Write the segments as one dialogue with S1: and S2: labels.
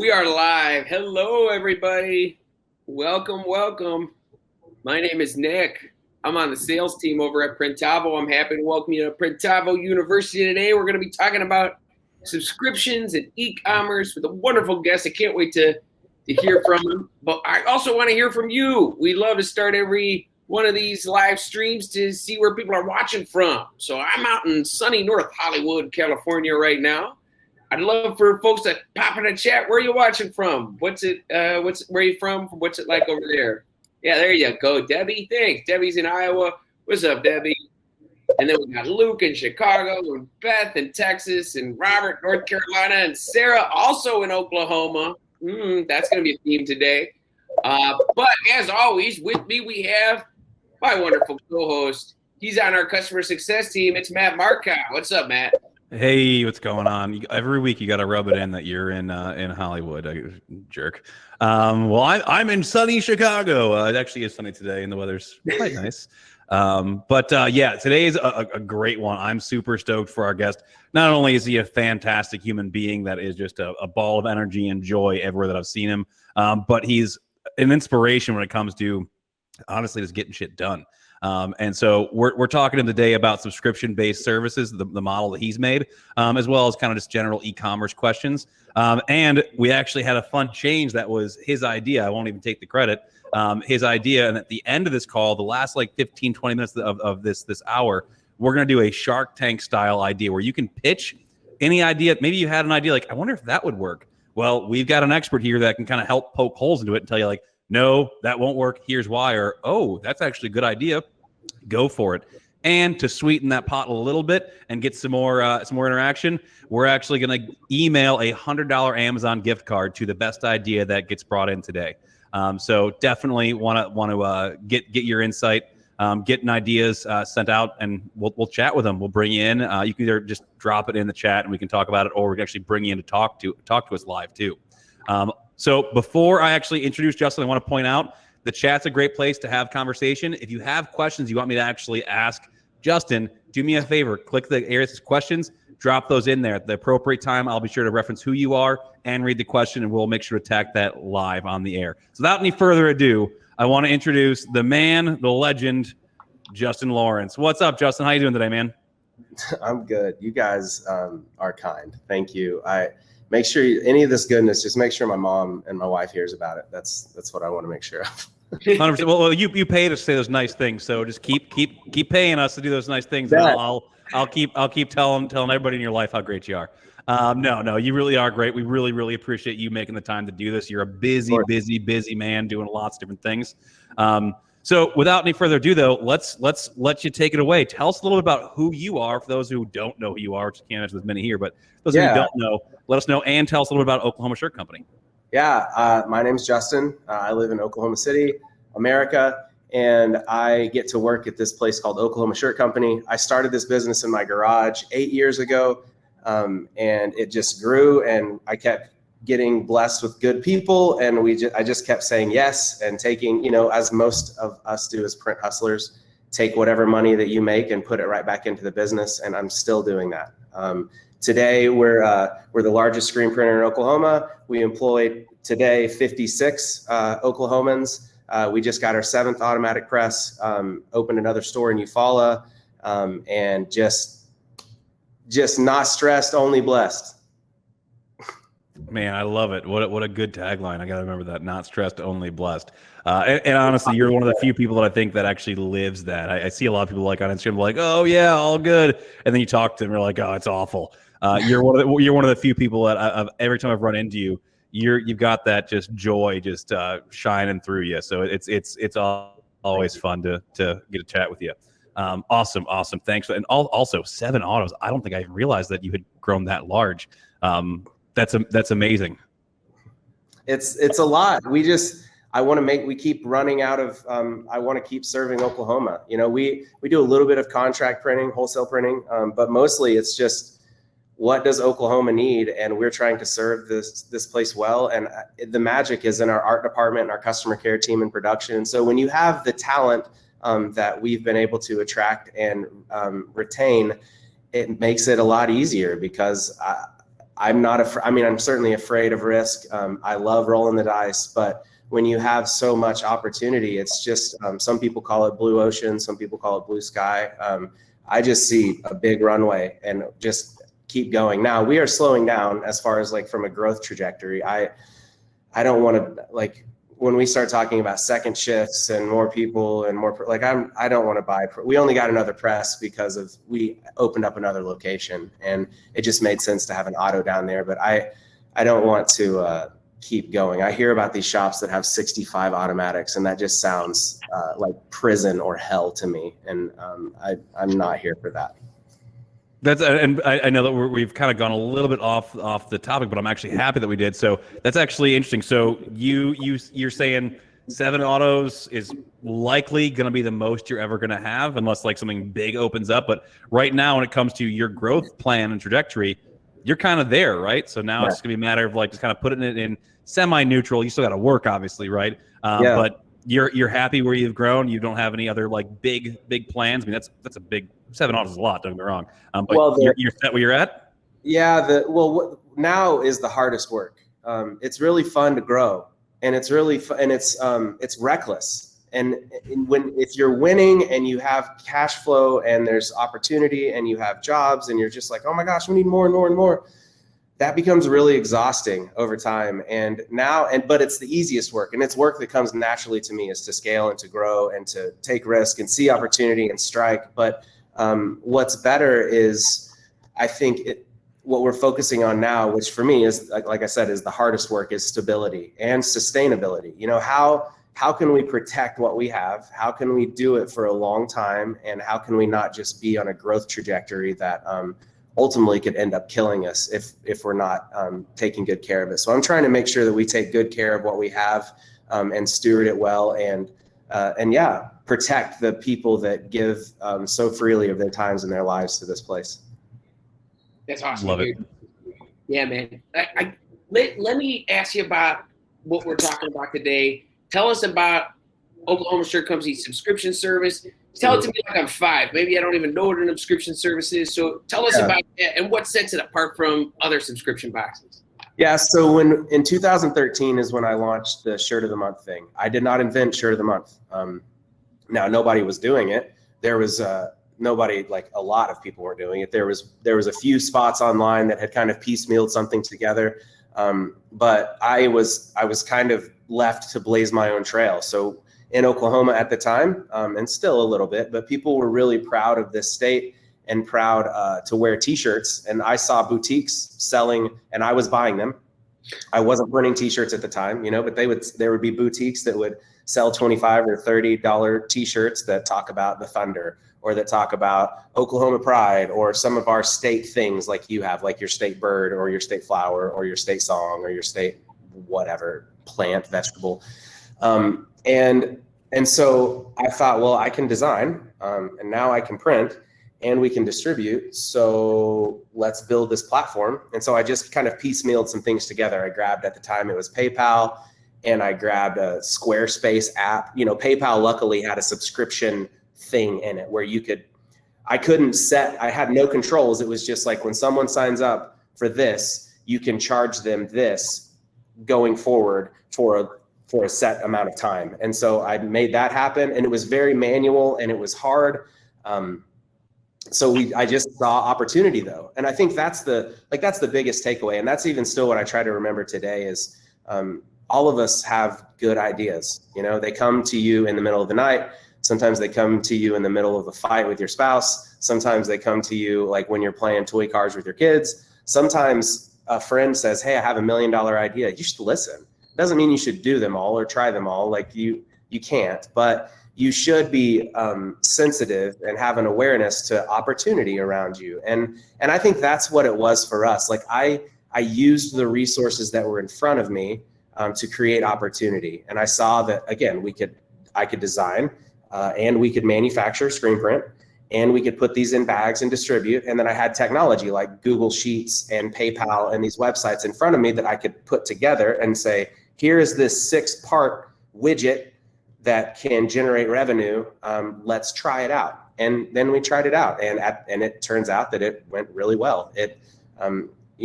S1: We are live. Hello, everybody. Welcome. My name is Nick. I'm on the sales team over at Printavo. I'm happy to welcome you to Printavo University today. We're going to be talking about subscriptions and e-commerce with a wonderful guest. I can't wait to hear from him. But I also want to hear from you. We love to start every one of these live streams to see where people are watching from. So I'm out in sunny North Hollywood, California right now. I'd love for folks to pop in the chat. Where are you watching from? Where are you from? What's it like over there? Yeah, there you go, Debbie. Thanks. Debbie's in Iowa. What's up, Debbie? And then we got Luke in Chicago, and Beth in Texas, and Robert, North Carolina, and Sarah also in Oklahoma. That's going to be a theme today. But as always, with me we have my wonderful co-host. He's on our customer success team. It's Matt Markow. What's up, Matt?
S2: Hey, what's going on? Every week you got to rub it in that you're in Hollywood, jerk. Well, I'm in sunny Chicago. It actually is sunny today, and the weather's quite nice. Yeah, today is a great one. I'm super stoked for our guest. Not only is he a fantastic human being that is just a ball of energy and joy everywhere that I've seen him, but he's an inspiration when it comes to honestly just getting shit done. And so we're talking to him today about subscription-based services, the model that he's made, as well as kind of just general e-commerce questions. And we actually had a fun change that was his idea. I won't even take the credit. His idea. And at the end of this call, the last like 15, 20 minutes of this hour, we're going to do a Shark Tank style idea where you can pitch any idea. Maybe you had an idea like, I wonder if that would work. Well, we've got an expert here that can kind of help poke holes into it and tell you like, no, that won't work. Here's why. Or, oh, that's actually a good idea. Go for it. And to sweeten that pot a little bit and get some more interaction, we're actually going to email a $100 Amazon gift card to the best idea that gets brought in today. So definitely want to get your insight, getting ideas sent out, and we'll chat with them. We'll bring you in. You can either just drop it in the chat and we can talk about it, or we can actually bring you in to talk to us live too. So before I actually introduce Justin, I want to point out the chat's a great place to have conversation. If you have questions you want me to actually ask Justin, do me a favor, click the areas of questions, drop those in there. At the appropriate time, I'll be sure to reference who you are and read the question, and we'll make sure to attack that live on the air. So without any further ado, I want to introduce the man, the legend, Justin Lawrence. What's up, Justin? How you doing today, man?
S3: I'm good. You guys are kind. Thank you. I make sure any of this goodness, just make sure my mom and my wife hears about it. That's what I want to make sure of.
S2: 100%. Well, you pay to say those nice things, so just keep paying us to do those nice things. And I'll keep telling everybody in your life how great you are. No, you really are great. We really appreciate you making the time to do this. You're a busy man doing lots of different things. So without any further ado, though, let's let you take it away. Tell us a little bit about who you are for those who don't know who you are, which you can't imagine there's many here, but those who don't know, let us know, and tell us a little bit about Oklahoma Shirt Company.
S3: Yeah, my name's Justin. I live in Oklahoma City, America, and I get to work at this place called Oklahoma Shirt Company. I started this business in my garage 8 years ago, and it just grew, and I kept getting blessed with good people, and I just kept saying yes and taking, as most of us do as print hustlers, take whatever money that you make and put it right back into the business, and I'm still doing that. Today, we're the largest screen printer in Oklahoma. We employ today 56 Oklahomans. We just got our 7th automatic press, opened another store in Eufaula, and just not stressed, only blessed.
S2: Man, I love it. What a good tagline. I got to remember that. Not stressed, only blessed. And honestly, you're one of the few people that I think that actually lives that. I see a lot of people like on Instagram like, oh yeah, all good. And then you talk to them, you're like, oh, it's awful. You're one of the few people that every time I've run into you, you've got that just joy just shining through you. So it's always fun to get a chat with you. Awesome. Thanks. And also 7 autos. I don't think I realized that you had grown that large. That's amazing.
S3: It's a lot. We keep running out of, I want to keep serving Oklahoma. We do a little bit of contract printing, wholesale printing, but mostly it's just, what does Oklahoma need? And we're trying to serve this place well. And the magic is in our art department and our customer care team and production. So when you have the talent that we've been able to attract and retain, it makes it a lot easier because I'm not I mean, I'm certainly afraid of risk. I love rolling the dice, but when you have so much opportunity, it's just, some people call it blue ocean, some people call it blue sky. I just see a big runway and just keep going. Now we are slowing down as far as like from a growth trajectory. I don't want to, like, when we start talking about second shifts and more people and more, like, I don't want to buy. We only got another press because we opened up another location, and it just made sense to have an auto down there. But I don't want to keep going. I hear about these shops that have 65 automatics, and that just sounds like prison or hell to me. And I'm not here for that.
S2: And I know that we've kind of gone a little bit off the topic, but I'm actually happy that we did. So that's actually interesting. So you're saying 7 autos is likely going to be the most you're ever going to have, unless like something big opens up. But right now, when it comes to your growth plan and trajectory, you're kind of there, right? So now it's going to be a matter of like just kind of putting it in semi-neutral. You still got to work, obviously, right? But you're happy where you've grown. You don't have any other like big plans. I mean, that's a big 7 autos is a lot. Don't get me wrong. But you're set where you're at. Yeah.
S3: What now is the hardest work. It's really fun to grow, and it's really fun, and it's reckless. And if you're winning and you have cash flow and there's opportunity and you have jobs and you're just like, oh my gosh, we need more and more and more, that becomes really exhausting over time. But it's the easiest work, and it's work that comes naturally to me, is to scale and to grow and to take risk and see opportunity and strike. But what's better is, I think what we're focusing on now, which for me is, like I said, is the hardest work, is stability and sustainability. You know, how can we protect what we have? How can we do it for a long time? And how can we not just be on a growth trajectory that ultimately could end up killing us if we're not taking good care of it? So I'm trying to make sure that we take good care of what we have and steward it well, and protect the people that give so freely of their times and their lives to this place.
S1: That's awesome.
S2: Love it.
S1: Yeah, man. Let me ask you about what we're talking about today. Tell us about Oklahoma Shirt Company's subscription service. Tell it to me like I'm 5. Maybe I don't even know what an subscription service is. So tell us about that and what sets it apart from other subscription boxes.
S3: Yeah, so in 2013 is when I launched the Shirt of the Month thing. I did not invent Shirt of the Month. Now, nobody was doing it. There was nobody, like a lot of people were doing it. There was a few spots online that had kind of piecemealed something together. But I was kind of left to blaze my own trail. So in Oklahoma at the time, and still a little bit, but people were really proud of this state and proud to wear t-shirts. And I saw boutiques selling, and I was buying them. I wasn't printing t-shirts at the time, but there would be boutiques that would sell $25 or $30 t-shirts that talk about the Thunder, or that talk about Oklahoma pride, or some of our state things like you have, like your state bird or your state flower or your state song or your state whatever, plant, vegetable. And so I thought, well, I can design, and now I can print, and we can distribute. So let's build this platform. And so I just kind of piecemealed some things together. I grabbed, at the time it was PayPal, and I grabbed a Squarespace app. PayPal luckily had a subscription thing in it where I had no controls. It was just like, when someone signs up for this, you can charge them this going forward for a set amount of time. And so I made that happen, and it was very manual and it was hard. I just saw opportunity though. And I think that's the biggest takeaway. And that's even still what I try to remember today is, all of us have good ideas. They come to you in the middle of the night. Sometimes they come to you in the middle of a fight with your spouse. Sometimes they come to you like when you're playing toy cars with your kids. Sometimes a friend says, hey, I have $1 million idea. You should listen. Doesn't mean you should do them all or try them all. Like you can't, but you should be sensitive and have an awareness to opportunity around you. And I think that's what it was for us. Like I used the resources that were in front of me to create opportunity. And I saw that, again, I could design and we could manufacture, screen print, and we could put these in bags and distribute. And then I had technology like Google Sheets and PayPal and these websites in front of me that I could put together and say, here is this 6-part widget that can generate revenue. Let's try it out. And then we tried it out, and it turns out that it went really well.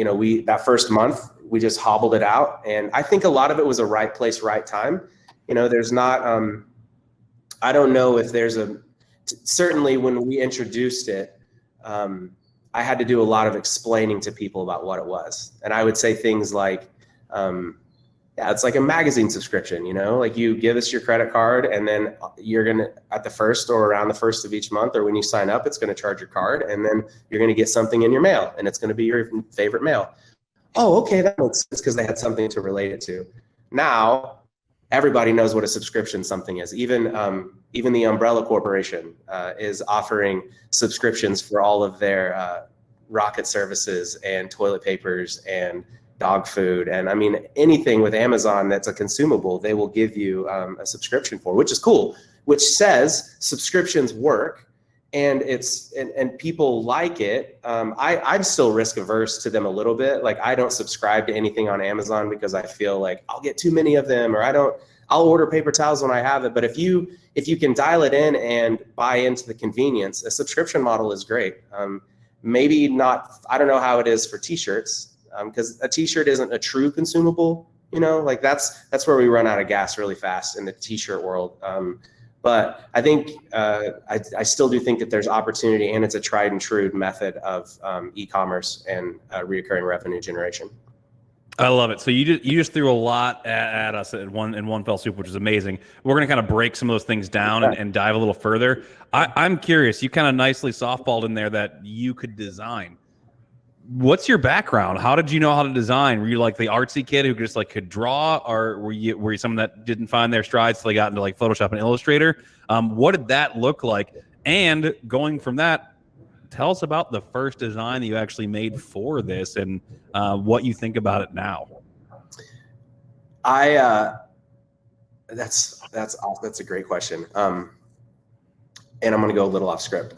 S3: that first month, we just hobbled it out. And I think a lot of it was a right place, right time. There's not, I don't know if there's certainly when we introduced it, I had to do a lot of explaining to people about what it was. And I would say things like, it's like a magazine subscription, like you give us your credit card and then you're going to, at the first or around the first of each month, or when you sign up, it's going to charge your card and then you're going to get something in your mail and it's going to be your favorite mail. Oh, okay. That makes sense because they had something to relate it to. Now, everybody knows what a subscription something is. Even the Umbrella Corporation is offering subscriptions for all of their rocket services and toilet papers and dog food. And I mean, anything with Amazon that's a consumable, they will give you a subscription for, which is cool, which says subscriptions work and and people like it. I'm still risk averse to them a little bit. Like I don't subscribe to anything on Amazon because I feel like I'll get too many of them, or I'll order paper towels when I have it. But if you can dial it in and buy into the convenience, a subscription model is great. Maybe not, I don't know how it is for t-shirts, because a t-shirt isn't a true consumable, like that's where we run out of gas really fast in the t-shirt world. But I think I still do think that there's opportunity, and it's a tried and true method of e-commerce and reoccurring revenue generation.
S2: I love it. So you just threw a lot at us in one fell swoop, which is amazing. We're going to kind of break some of those things down and dive a little further. I'm curious. You kind of nicely softballed in there that you could design. What's your background? How did you know how to design? Were you like the artsy kid who just like could draw, or were you someone that didn't find their strides till they got into like Photoshop and Illustrator? What did that look like? And going from that, tell us about the first design that you actually made for this and what you think about it now.
S3: That's a great question. And I'm going to go a little off script.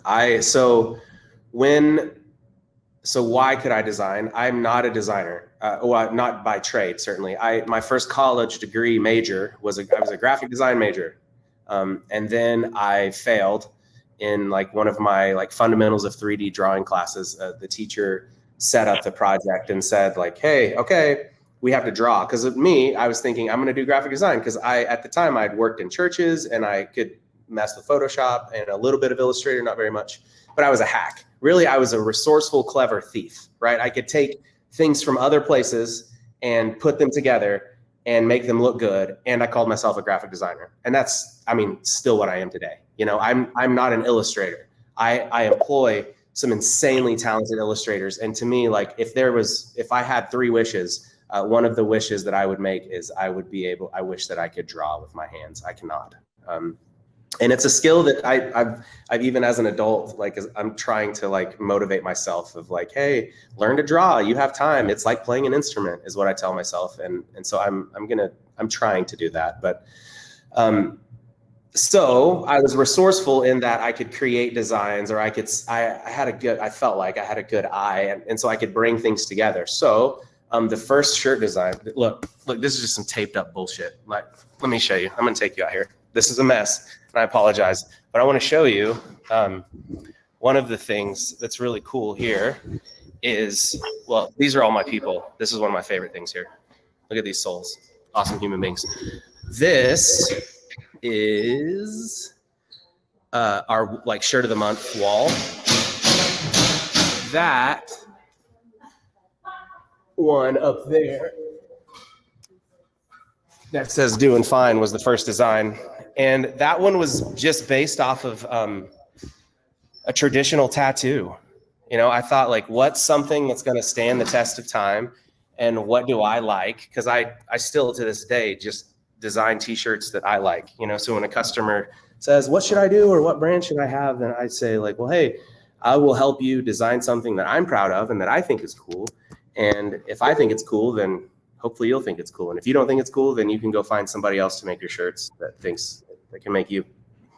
S3: So why could I design? I'm not a designer, well, not by trade, certainly. My first college degree major I was a graphic design major. And then I failed in like one of my like fundamentals of 3D drawing classes. The teacher set up the project and said like, hey, okay, we have to draw. Because of me, I was thinking I'm going to do graphic design because at the time I'd worked in churches and I could mess with Photoshop and a little bit of Illustrator, not very much, but I was a hack. Really, I was a resourceful, clever thief, right? I could take things from other places and put them together and make them look good. And I called myself a graphic designer. And that's, still what I am today. I'm not an illustrator. I employ some insanely talented illustrators. And to me, like if I had 3 wishes, one of the wishes that I would make is I wish that I could draw with my hands. I cannot. And it's a skill that I've even as an adult, like I'm trying to like motivate myself of like, hey, learn to draw. You have time. It's like playing an instrument is what I tell myself. And so I'm trying to do that. But so I was resourceful in that I could create designs, or I felt like I had a good eye, and so I could bring things together. So the first shirt design, look, this is just some taped up bullshit. Like, let me show you. I'm going to take you out here. This is a mess, and I apologize, but I want to show you one of the things that's really cool here is, well, these are all my people. This is one of my favorite things here. Look at these souls, awesome human beings. This is our like shirt of the month wall. That one up there that says doing fine was the first design. And that one was just based off of a traditional tattoo. I thought like, what's something that's going to stand the test of time, and what do I like? Because I still to this day just design t-shirts that I like. So when a customer says, what should I do, or what brand should I have? Then I say like, well, hey, I will help you design something that I'm proud of and that I think is cool. And if I think it's cool, then hopefully you'll think it's cool. And if you don't think it's cool, then you can go find somebody else to make your shirts that can make you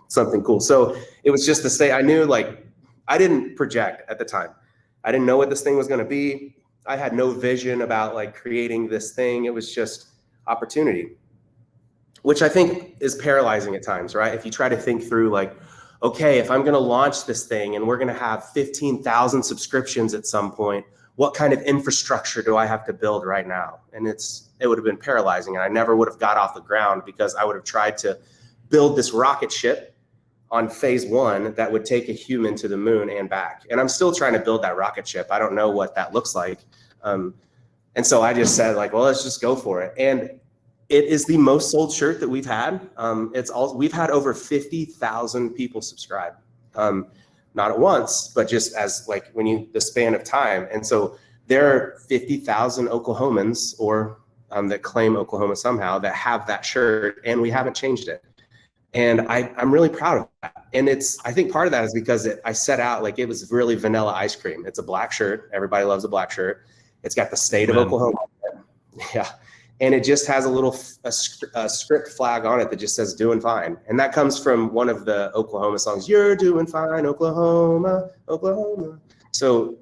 S3: something cool. So it was just to say, I knew like, I didn't project at the time. I didn't know what this thing was going to be. I had no vision about like creating this thing. It was just opportunity, which I think is paralyzing at times, right? If you try to think through like, okay, if I'm going to launch this thing and we're going to have 15,000 subscriptions at some point, what kind of infrastructure do I have to build right now? And it would have been paralyzing, and I never would have got off the ground because I would have tried to build this rocket ship on phase 1 that would take a human to the moon and back. And I'm still trying to build that rocket ship. I don't know what that looks like. And so I just said, like, well, let's just go for it. And it is the most sold shirt that we've had. We've had over 50,000 people subscribe. Not at once, but just as like the span of time. And so there are 50,000 Oklahomans that claim Oklahoma somehow that have that shirt, and we haven't changed it. And I'm really proud of that. And I think part of that is because I set out, like, it was really vanilla ice cream. It's a black shirt. Everybody loves a black shirt. It's got the state of Oklahoma. Yeah. And it just has a script flag on it that just says "doing fine," and that comes from one of the Oklahoma songs. "You're doing fine, Oklahoma, Oklahoma." So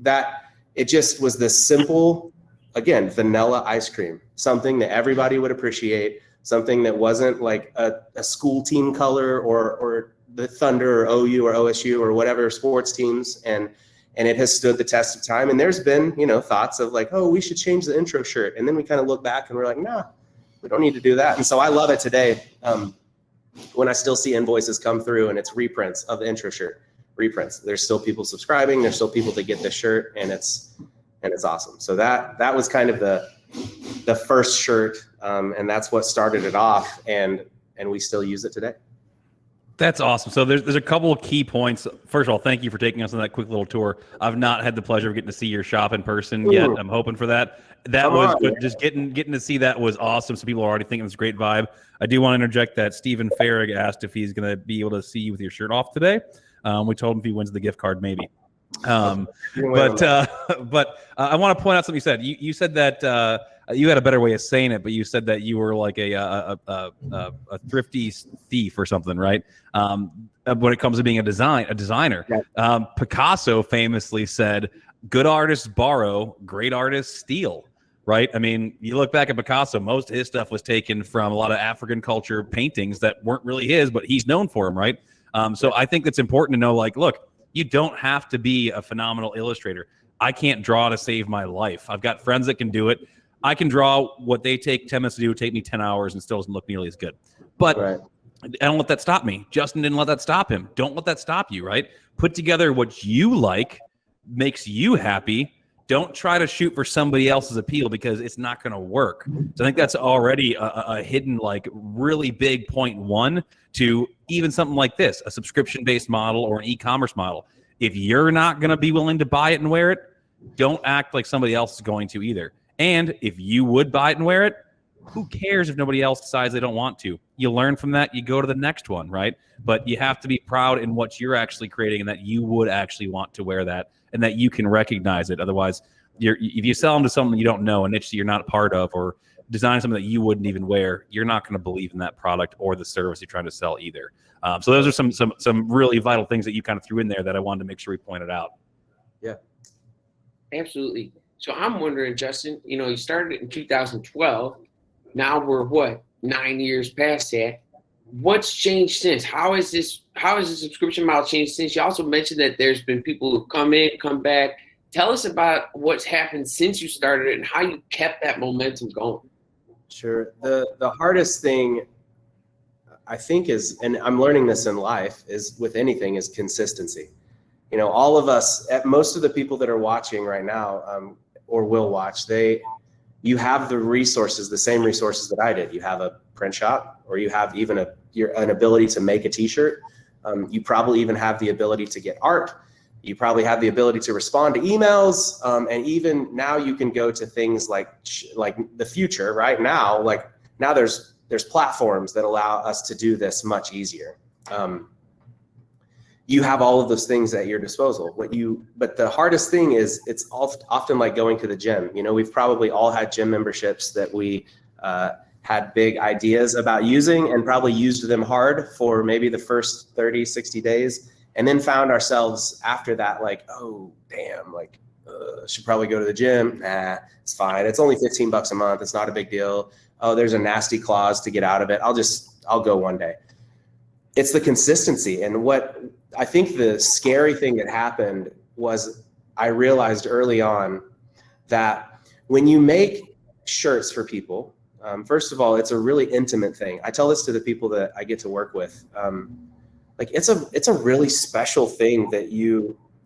S3: it just was this simple, again, vanilla ice cream, something that everybody would appreciate, something that wasn't like a school team color or the Thunder or OU or OSU or whatever sports teams, and it has stood the test of time. And there's been, thoughts of like, oh, we should change the intro shirt. And then we kind of look back and we're like, nah, we don't need to do that. And so I love it today. When I still see invoices come through and it's reprints of the intro shirt, reprints. There's still people subscribing. There's still people that get the shirt, and it's awesome. So that was kind of the first shirt. And that's what started it off. And we still use it today.
S2: That's awesome. So there's a couple of key points. First of all, thank you for taking us on that quick little tour. I've not had the pleasure of getting to see your shop in person yet. I'm hoping for that. Just getting to see that was awesome. So people are already thinking it's a great vibe. I do want to interject that Stephen Farrig asked if he's going to be able to see you with your shirt off today. We told him if he wins the gift card, maybe. But I want to point out something you said. You said that you had a better way of saying it, but you said that you were like a thrifty thief or something, right? When it comes to being a designer. Yeah. Picasso famously said, "Good artists borrow, great artists steal." Right? I mean, you look back at Picasso, most of his stuff was taken from a lot of African culture paintings that weren't really his, but he's known for them, right? So I think it's important to know, like, look, you don't have to be a phenomenal illustrator. I can't draw to save my life. I've got friends that can do it. I can draw what they take 10 minutes to do, take me 10 hours, and still doesn't look nearly as good. But I don't let that stop me. Justin didn't let that stop him. Don't let that stop you, right? Put together what you like, makes you happy. Don't try to shoot for somebody else's appeal because it's not going to work. So I think that's already a hidden, like, really big point one to even something like this, a subscription-based model or an e-commerce model. If you're not going to be willing to buy it and wear it, don't act like somebody else is going to either. And if you would buy it and wear it, who cares if nobody else decides they don't want to? You learn from that, you go to the next one, right? But you have to be proud in what you're actually creating and that you would actually want to wear that and that you can recognize it. Otherwise, if you sell them to someone you don't know, a niche that you're not a part of, or design something that you wouldn't even wear, you're not going to believe in that product or the service you're trying to sell either. So those are some really vital things that you kind of threw in there that I wanted to make sure we pointed out.
S3: Yeah,
S1: absolutely. So I'm wondering, Justin, you started it in 2012. Now we're 9 years past that. What's changed since? How has the subscription model changed since? You also mentioned that there's been people who've come in, come back. Tell us about what's happened since you started it and how you kept that momentum going.
S3: Sure. The hardest thing, I think, is, and I'm learning this in life, is with anything, is consistency. All of us, most of the people that are watching right now, or will watch, you have the resources, the same resources that I did. You have a print shop, or you have even an ability to make a t-shirt. You probably even have the ability to get art. You probably have the ability to respond to emails. And even now you can go to things like the future right now. Like now there's platforms that allow us to do this much easier. You have all of those things at your disposal. But the hardest thing is it's often like going to the gym. We've probably all had gym memberships that we had big ideas about using and probably used them hard for maybe the first 30, 60 days. And then found ourselves after that, like, oh, damn, like, should probably go to the gym. Nah, it's fine. It's only $15 a month. It's not a big deal. Oh, there's a nasty clause to get out of it. I'll go one day. It's the consistency. And what I think the scary thing that happened was I realized early on that when you make shirts for people, first of all, it's a really intimate thing. I tell this to the people that I get to work with. Like it's a really special thing that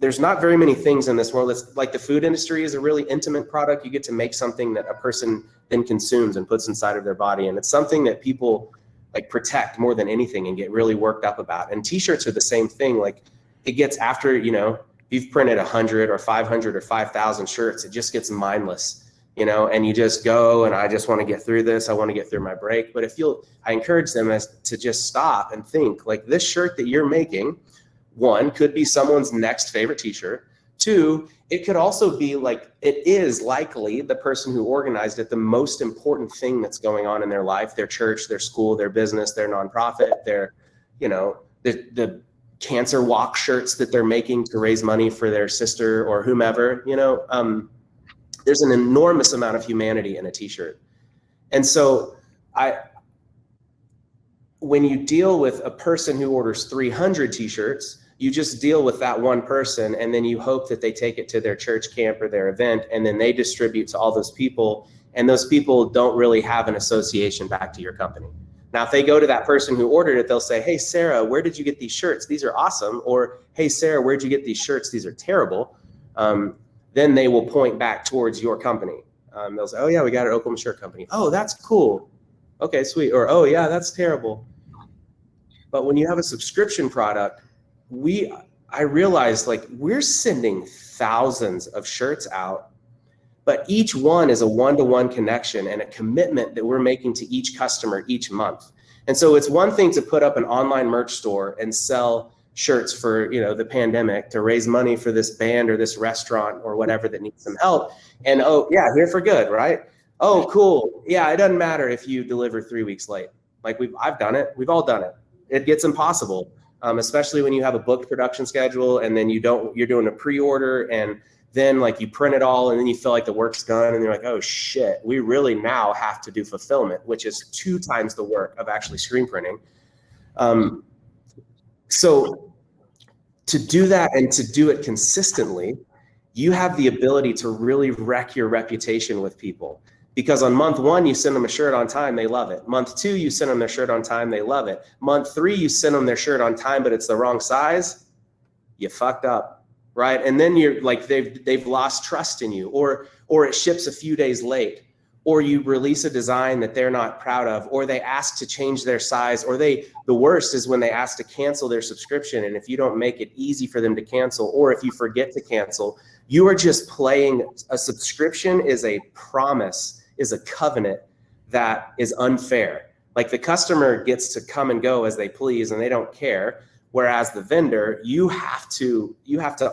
S3: there's not very many things in this world. It's like the food industry is a really intimate product. You get to make something that a person then consumes and puts inside of their body. And it's something that people like protect more than anything and get really worked up about. And t-shirts are the same thing. Like it gets after, if you've printed 100 or 500 or 5,000 shirts, it just gets mindless, and you just go, and I just want to get through this. I want to get through my break. But I encourage them to just stop and think, like, this shirt that you're making, one, could be someone's next favorite t-shirt. Two, it could also be like, it is likely the person who organized it, the most important thing that's going on in their life, their church, their school, their business, their nonprofit, the cancer walk shirts that they're making to raise money for their sister or whomever, there's an enormous amount of humanity in a t-shirt. And so when you deal with a person who orders 300 t-shirts, you just deal with that one person, and then you hope that they take it to their church camp or their event, and then they distribute to all those people, and those people don't really have an association back to your company. Now, if they go to that person who ordered it, they'll say, "Hey, Sarah, where did you get these shirts? These are awesome." Or, "Hey, Sarah, where'd you get these shirts? These are terrible." Then they will point back towards your company. They'll say, "Oh yeah, we got it at Oklahoma Shirt Company." "Oh, that's cool. Okay, sweet." Or, "Oh yeah, that's terrible." But when you have a subscription product, I realized, like, we're sending thousands of shirts out, but each one is a one-to-one connection and a commitment that we're making to each customer each month. And so it's one thing to put up an online merch store and sell shirts for, the pandemic, to raise money for this band or this restaurant or whatever that needs some help. And, oh yeah, here for good, right? Oh, cool. Yeah, it doesn't matter if you deliver 3 weeks late. Like I've done it. We've all done it. It gets impossible. Especially when you have a booked production schedule, and then you're doing a pre-order, and then like you print it all, and then you feel like the work's done, and you're like, oh shit, we really now have to do fulfillment, which is 2 times the work of actually screen printing. So to do that and to do it consistently, you have the ability to really wreck your reputation with people. Because on month 1, you send them a shirt on time, they love it. Month 2, you send them their shirt on time, they love it. Month 3, you send them their shirt on time, but it's the wrong size. You fucked up, right? And then you're like, they've lost trust in you, or it ships a few days late, or you release a design that they're not proud of, or they ask to change their size, or the worst is when they ask to cancel their subscription. And if you don't make it easy for them to cancel, or if you forget to cancel, you are just playing. A subscription is a promise, is a covenant that is unfair. Like, the customer gets to come and go as they please, and they don't care. Whereas the vendor, you have to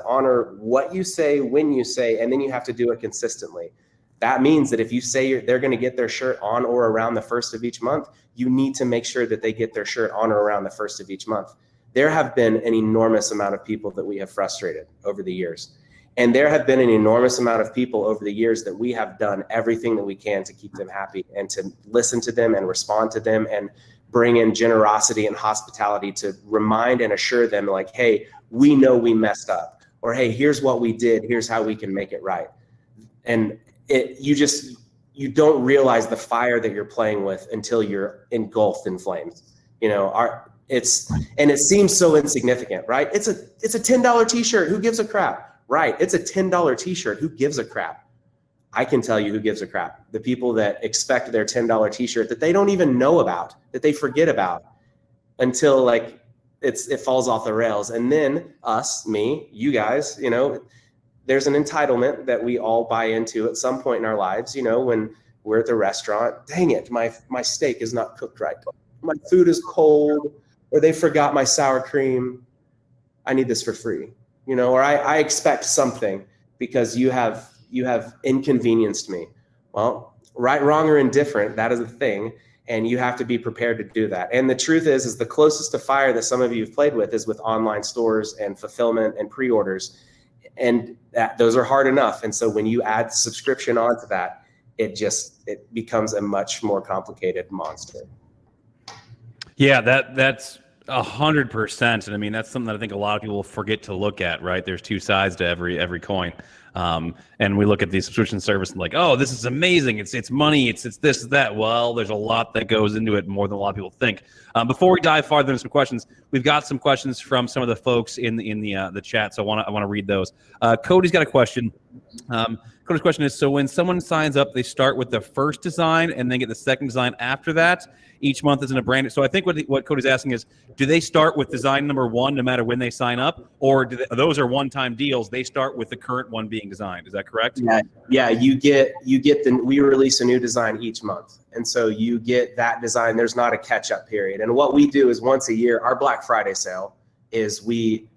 S3: honor what you say, when you say, and then you have to do it consistently. That means that if you say they're going to get their shirt on or around the 1st of each month, you need to make sure that they get their shirt on or around the 1st of each month. There have been an enormous amount of people that we have frustrated over the years. And there have been an enormous amount of people over the years that we have done everything that we can to keep them happy, and to listen to them and respond to them, and bring in generosity and hospitality to remind and assure them, like, hey, we know we messed up, or hey, here's what we did, here's how we can make it right. And you don't realize the fire that you're playing with until you're engulfed in flames. And it seems so insignificant, right? It's a $10 t-shirt. Who gives a crap? Right. It's a $10 t-shirt. Who gives a crap? I can tell you who gives a crap. The people that expect their $10 t-shirt that they don't even know about, that they forget about until like it falls off the rails. And then me, you guys, there's an entitlement that we all buy into at some point in our lives, when we're at the restaurant. Dang it, my steak is not cooked right. My food is cold, or they forgot my sour cream. I need this for free. Or I expect something because you have inconvenienced me. Well, right, wrong, or indifferent, that is a thing, and you have to be prepared to do that. And the truth is the closest to fire that some of you have played with is with online stores and fulfillment and pre-orders, and those are hard enough. And so when you add subscription onto that, it becomes a much more complicated monster.
S2: Yeah, that's 100%. And I mean, that's something that I think a lot of people forget to look at, right? There's 2 sides to every coin. And we look at the subscription service and like, oh, this is amazing. It's money. It's this, that. Well, there's a lot that goes into it, more than a lot of people think. Before we dive farther into some questions, we've got some questions from some of the folks in the chat. So I want to read those. Cody's got a question. Cody's question is, so when someone signs up, they start with the first design and then get the second design after that. Each month isn't a brand. So I think what Cody's asking is, do they start with design number one no matter when they sign up, or those are one-time deals? They start with the current one being designed. Is that correct?
S3: Yeah. We release a new design each month, and so you get that design. There's not a catch-up period. And what we do is once a year, our Black Friday sale is we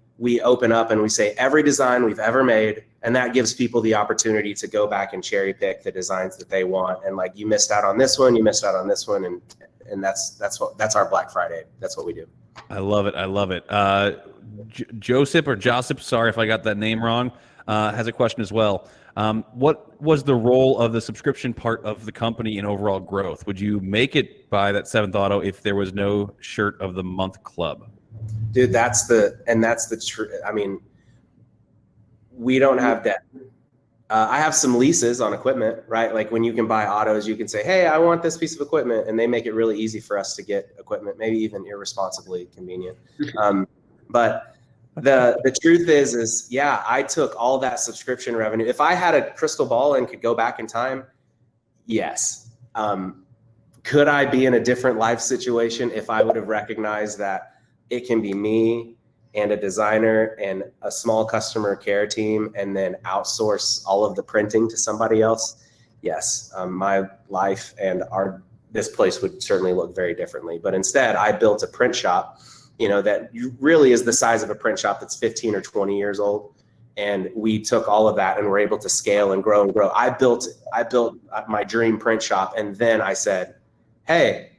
S3: open up and we say every design we've ever made, and that gives people the opportunity to go back and cherry pick the designs that they want. And like, you missed out on this one, you missed out on this one, and that's our Black Friday. That's what we do.
S2: I love it. Joseph, sorry if I got that name wrong, has a question as well. What was the role of the subscription part of the company in overall growth? Would you make it by that seventh auto if there was no shirt of the month club?
S3: Dude, that's the truth. I mean, we don't have debt. I have some leases on equipment, right? Like when you can buy autos, you can say, hey, I want this piece of equipment. And they make it really easy for us to get equipment, maybe even irresponsibly convenient. But the truth is, yeah, I took all that subscription revenue. If I had a crystal ball and could go back in time, yes. Could I be in a different life situation if I would have recognized that it can be me and a designer and a small customer care team and then outsource all of the printing to somebody else? Yes, my life and this place would certainly look very differently. But instead, I built a print shop, that really is the size of a print shop that's 15 or 20 years old. And we took all of that and were able to scale and grow and grow. I built my dream print shop, and then I said, hey,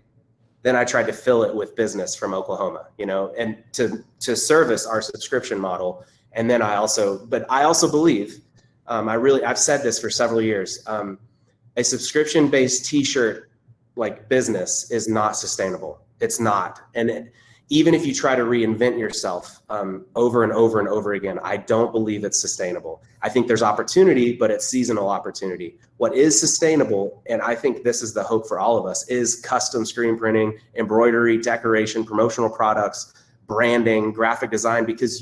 S3: then I tried to fill it with business from Oklahoma, and to service our subscription model. And then I also believe, I've said this for several years, a subscription-based t-shirt like business is not sustainable. It's not. And even if you try to reinvent yourself over and over and over again, I don't believe it's sustainable. I think there's opportunity, but it's seasonal opportunity. What is sustainable, and I think this is the hope for all of us, is custom screen printing, embroidery, decoration, promotional products, branding, graphic design, because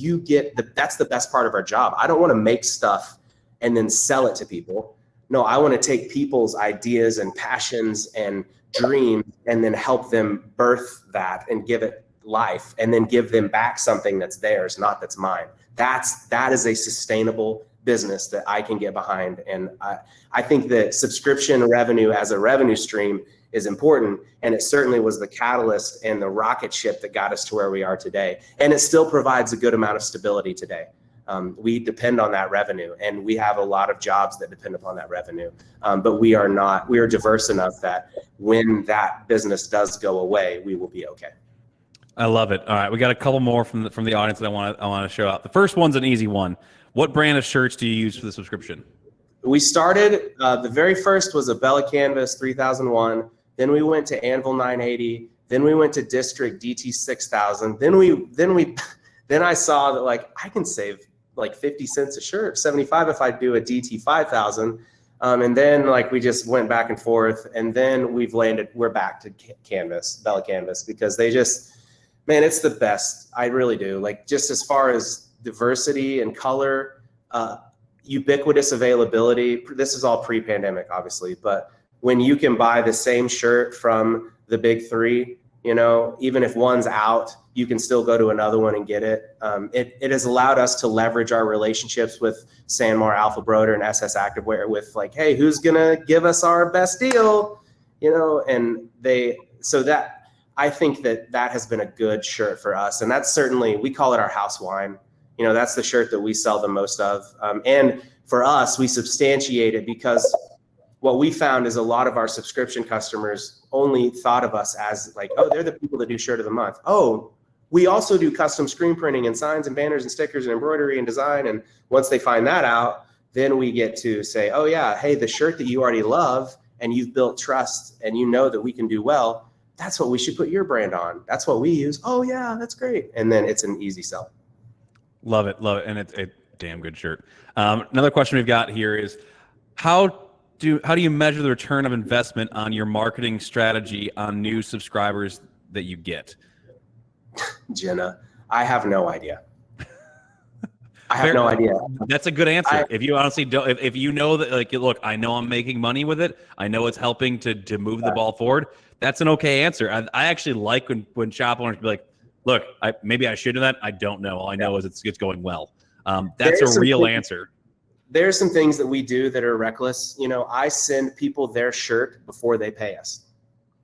S3: that's the best part of our job. I don't want to make stuff and then sell it to people. No, I want to take people's ideas and passions and dreams and then help them birth that and give it life, and then give them back something that's theirs, not that's mine. That is a sustainable business that I can get behind. And I think that subscription revenue as a revenue stream is important. And it certainly was the catalyst and the rocket ship that got us to where we are today. And it still provides a good amount of stability today. We depend on that revenue, and we have a lot of jobs that depend upon that revenue. But we are diverse enough that when that business does go away, we will be okay.
S2: I love it. All right, we got a couple more from the audience that I want to show out. The first one's an easy one. What brand of shirts do you use for the subscription?
S3: We started, the very first was a Bella Canvas 3001. Then we went to Anvil 980. Then we went to District DT 6000. Then I saw that like I can save like 50 cents a shirt, 75 if I do a DT 5000. And then like we just went back and forth, and then we're back to Canvas, Bella Canvas, because man, it's the best. I really do. Like, just as far as diversity and color, ubiquitous availability. This is all pre-pandemic, obviously, but when you can buy the same shirt from the big three, even if one's out, you can still go to another one and get it. It has allowed us to leverage our relationships with Sanmar, Alpha Broder, and SS Activewear with like, hey, who's gonna give us our best deal? I think that has been a good shirt for us. And that's certainly, we call it our house wine. That's the shirt that we sell the most of. And for us, we substantiate it because what we found is a lot of our subscription customers only thought of us as like, oh, they're the people that do shirt of the month. Oh, we also do custom screen printing and signs and banners and stickers and embroidery and design. And once they find that out, then we get to say, oh yeah, hey, the shirt that you already love and you've built trust and that we can do well, that's what we should put your brand on. That's what we use. Oh yeah, that's great. And then it's an easy sell.
S2: Love it. And damn good shirt. Another question we've got here is how do you measure the return of investment on your marketing strategy on new subscribers that you get?
S3: Jenna, I have no idea. I have no idea.
S2: That's a good answer. If you honestly don't, if you know that, like, look, I know I'm making money with it. I know it's helping to move the ball forward. That's an okay answer. I actually like when shop owners be like, look, maybe I should do that. I don't know. All I know is it's going well. That's a real answer.
S3: There's some things that we do that are reckless. You know, I send people their shirt before they pay us,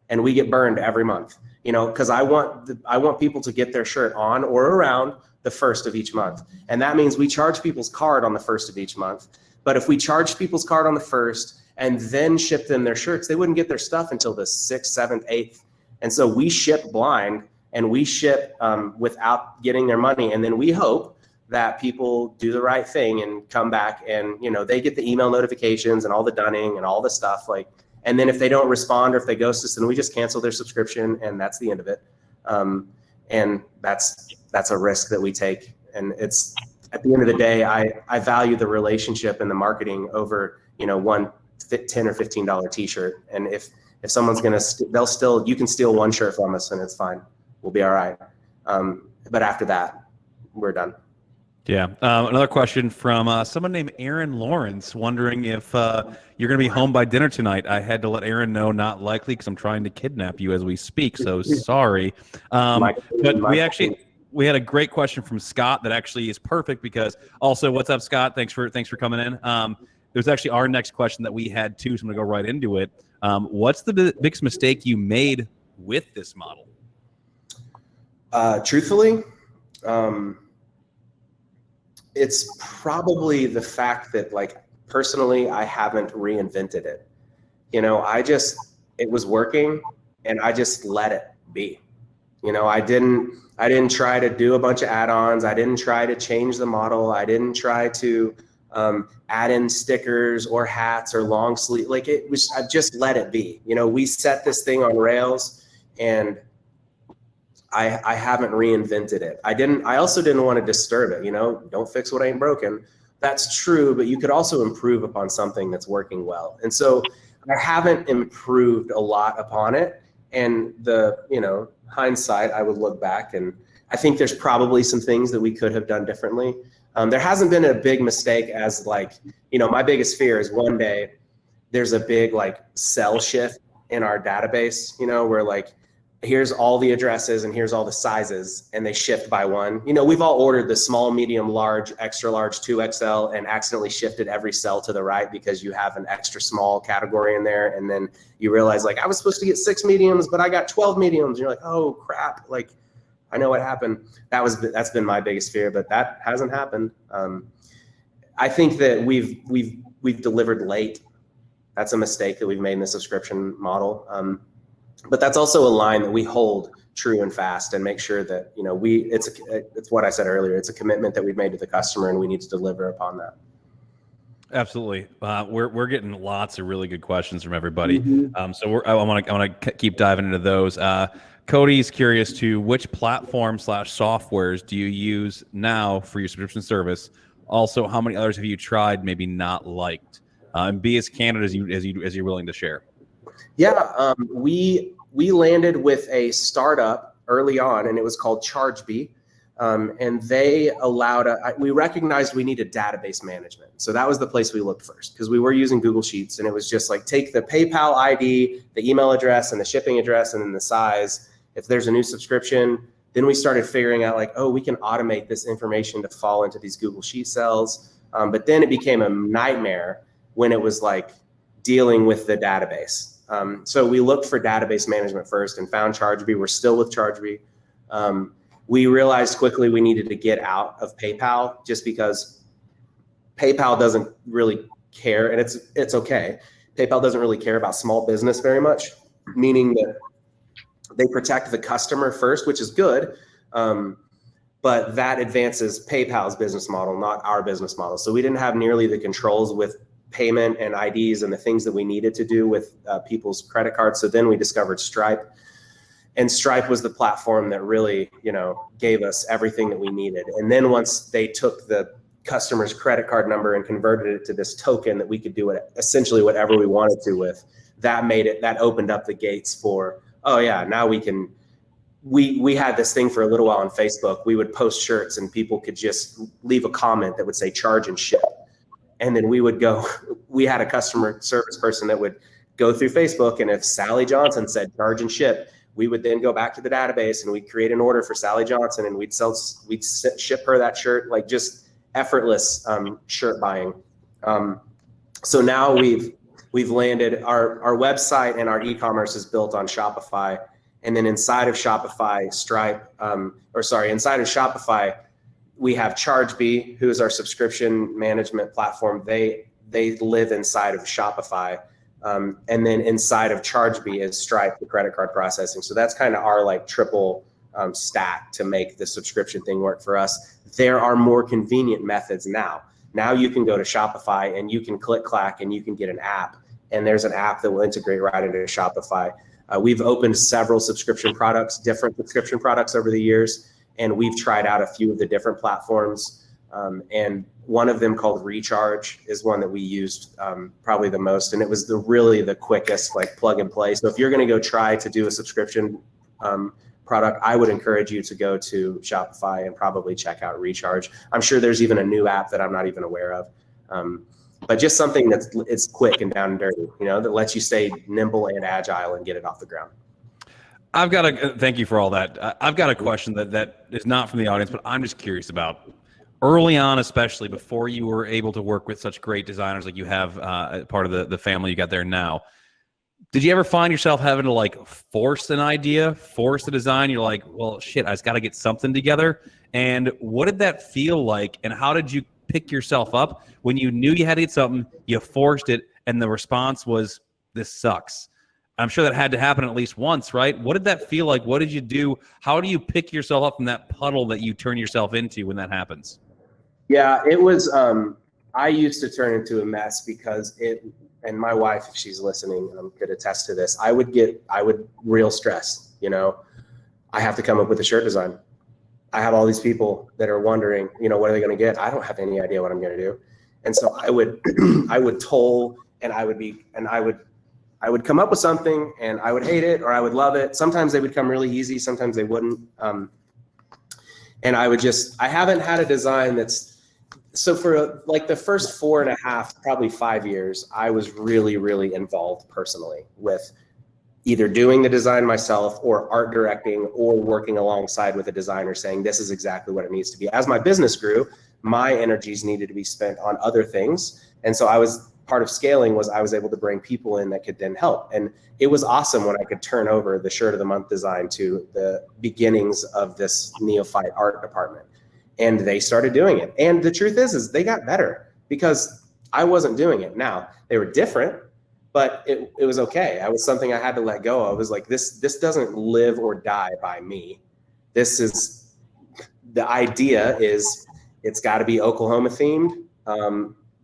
S3: and we get burned every month. You know, because I want people to get their shirt on or around the first of each month, and that means we charge people's card on the first of each month. But if we charge people's card on the first and then ship them their shirts, they wouldn't get their stuff until the 6th, 7th, 8th. And so we ship blind, and we ship without getting their money, and then we hope that people do the right thing and come back, and you know, they get the email notifications and all the dunning and all the stuff, like. And then if they don't respond or if they ghost us, then we just cancel their subscription, and that's the end of it. And that's a risk that we take. And it's, at the end of the day, I value the relationship and the marketing over, you know, one $10 or $15 t-shirt. And if someone's gonna, you can steal one shirt from us and it's fine. We'll be all right. But after that, we're done.
S2: Yeah. Another question from someone named Aaron Lawrence, wondering if you're going to be home by dinner tonight. I had to let Aaron know, not likely, because I'm trying to kidnap you as we speak. So sorry. But we had a great question from Scott that actually is perfect, because also, what's up, Scott? Thanks for coming in. There's actually our next question that we had too, so I'm going to go right into it. What's the biggest mistake you made with this model?
S3: Truthfully, it's probably the fact that, like, personally, I haven't reinvented it. You know, it was working, and I just let it be. You know, I didn't try to do a bunch of add-ons. I didn't try to change the model. I didn't try to add in stickers or hats or long sleeve. Like, I just let it be. You know, we set this thing on rails, and I haven't reinvented it. I also didn't want to disturb it. You know, don't fix what ain't broken. That's true, but you could also improve upon something that's working well. And so I haven't improved a lot upon it. And hindsight, I would look back, and I think there's probably some things that we could have done differently. There hasn't been a big mistake as, like, you know, my biggest fear is one day there's a big, like, cell shift in our database, you know, where, like, here's all the addresses and here's all the sizes, and they shift by one. You know, we've all ordered the small, medium, large, extra large, 2XL, and accidentally shifted every cell to the right because you have an extra small category in there. And then you realize, like, I was supposed to get 6 mediums, but I got 12 mediums. And you're like, oh crap. Like, I know what happened. That's been my biggest fear, but that hasn't happened. I think that we've delivered late. That's a mistake that we've made in the subscription model. But that's also a line that we hold true and fast, and make sure that, you know, it's what I said earlier. It's a commitment that we've made to the customer, and we need to deliver upon that.
S2: Absolutely. We're getting lots of really good questions from everybody. So I want to keep diving into those. Cody's curious to which platform/softwares do you use now for your subscription service? Also, how many others have you tried, maybe not liked? And be as candid as you're willing to share.
S3: Yeah, we landed with a startup early on, and it was called ChargeBee, and they allowed. We recognized we needed database management, so that was the place we looked first, because we were using Google Sheets, and it was just like, take the PayPal ID, the email address, and the shipping address, and then the size. If there's a new subscription, then we started figuring out, like, oh, we can automate this information to fall into these Google Sheet cells. But then it became a nightmare when it was like dealing with the database. So we looked for database management first and found ChargeBee. We're still with ChargeBee. We realized quickly we needed to get out of PayPal, just because PayPal doesn't really care, and it's okay. PayPal doesn't really care about small business very much, meaning that they protect the customer first, which is good, but that advances PayPal's business model, not our business model. So we didn't have nearly the controls with payment and IDs and the things that we needed to do with people's credit cards. So then we discovered Stripe, and Stripe was the platform that really, you know, gave us everything that we needed. And then once they took the customer's credit card number and converted it to this token that we could do essentially whatever we wanted to with. That opened up the gates for, oh yeah, now we had this thing for a little while on Facebook. We would post shirts and people could just leave a comment that would say charge and ship. And then we had a customer service person that would go through Facebook, and if Sally Johnson said charge and ship, we would then go back to the database and we'd create an order for Sally Johnson, and we'd ship her that shirt, like just effortless shirt buying. So now we've landed our website, and our e-commerce is built on Shopify. And then inside of Shopify, inside of Shopify, we have ChargeBee, who is our subscription management platform. They live inside of Shopify. And then inside of ChargeBee is Stripe, the credit card processing. So that's kind of our like triple stack to make the subscription thing work for us. There are more convenient methods now. Now you can go to Shopify and you can click-clack and you can get an app. And there's an app that will integrate right into Shopify. We've opened several different subscription products over the years, and we've tried out a few of the different platforms. And one of them, called Recharge, is one that we used probably the most, and it was really the quickest, like plug and play. So if you're going to go try to do a subscription product, I would encourage you to go to Shopify and probably check out Recharge. I'm sure there's even a new app that I'm not even aware of. But just something it's quick and down and dirty, that lets you stay nimble and agile and get it off the ground.
S2: Thank you for all that. I've got a question that is not from the audience, but I'm just curious about early on, especially before you were able to work with such great designers like you have part of the family you got there now. Did you ever find yourself having to like force an idea, force a design? You're like, well, shit, I just got to get something together. And what did that feel like? And how did you pick yourself up when you knew you had to get something, you forced it, and the response was, this sucks? I'm sure that had to happen at least once, right? What did that feel like? What did you do? How do you pick yourself up from that puddle that you turn yourself into when that happens?
S3: Yeah, it was, I used to turn into a mess because and my wife, if she's listening, could attest to this. I would real stress, I have to come up with a shirt design. I have all these people that are wondering, what are they going to get? I don't have any idea what I'm going to do. And so I would toll, and I would come up with something, and I would hate it or I would love it. Sometimes they would come really easy. Sometimes they wouldn't. And I haven't had a design so for like the first 4.5, probably 5 years, I was really, really involved personally with either doing the design myself or art directing or working alongside with a designer saying, this is exactly what it needs to be. As my business grew, my energies needed to be spent on other things. And so part of scaling was I was able to bring people in that could then help. And it was awesome when I could turn over the shirt of the month design to the beginnings of this neophyte art department. And they started doing it. And the truth is they got better because I wasn't doing it. Now, they were different, but it was okay. I was something I had to let go of. I was like, this doesn't live or die by me. The idea is it's got to be Oklahoma themed.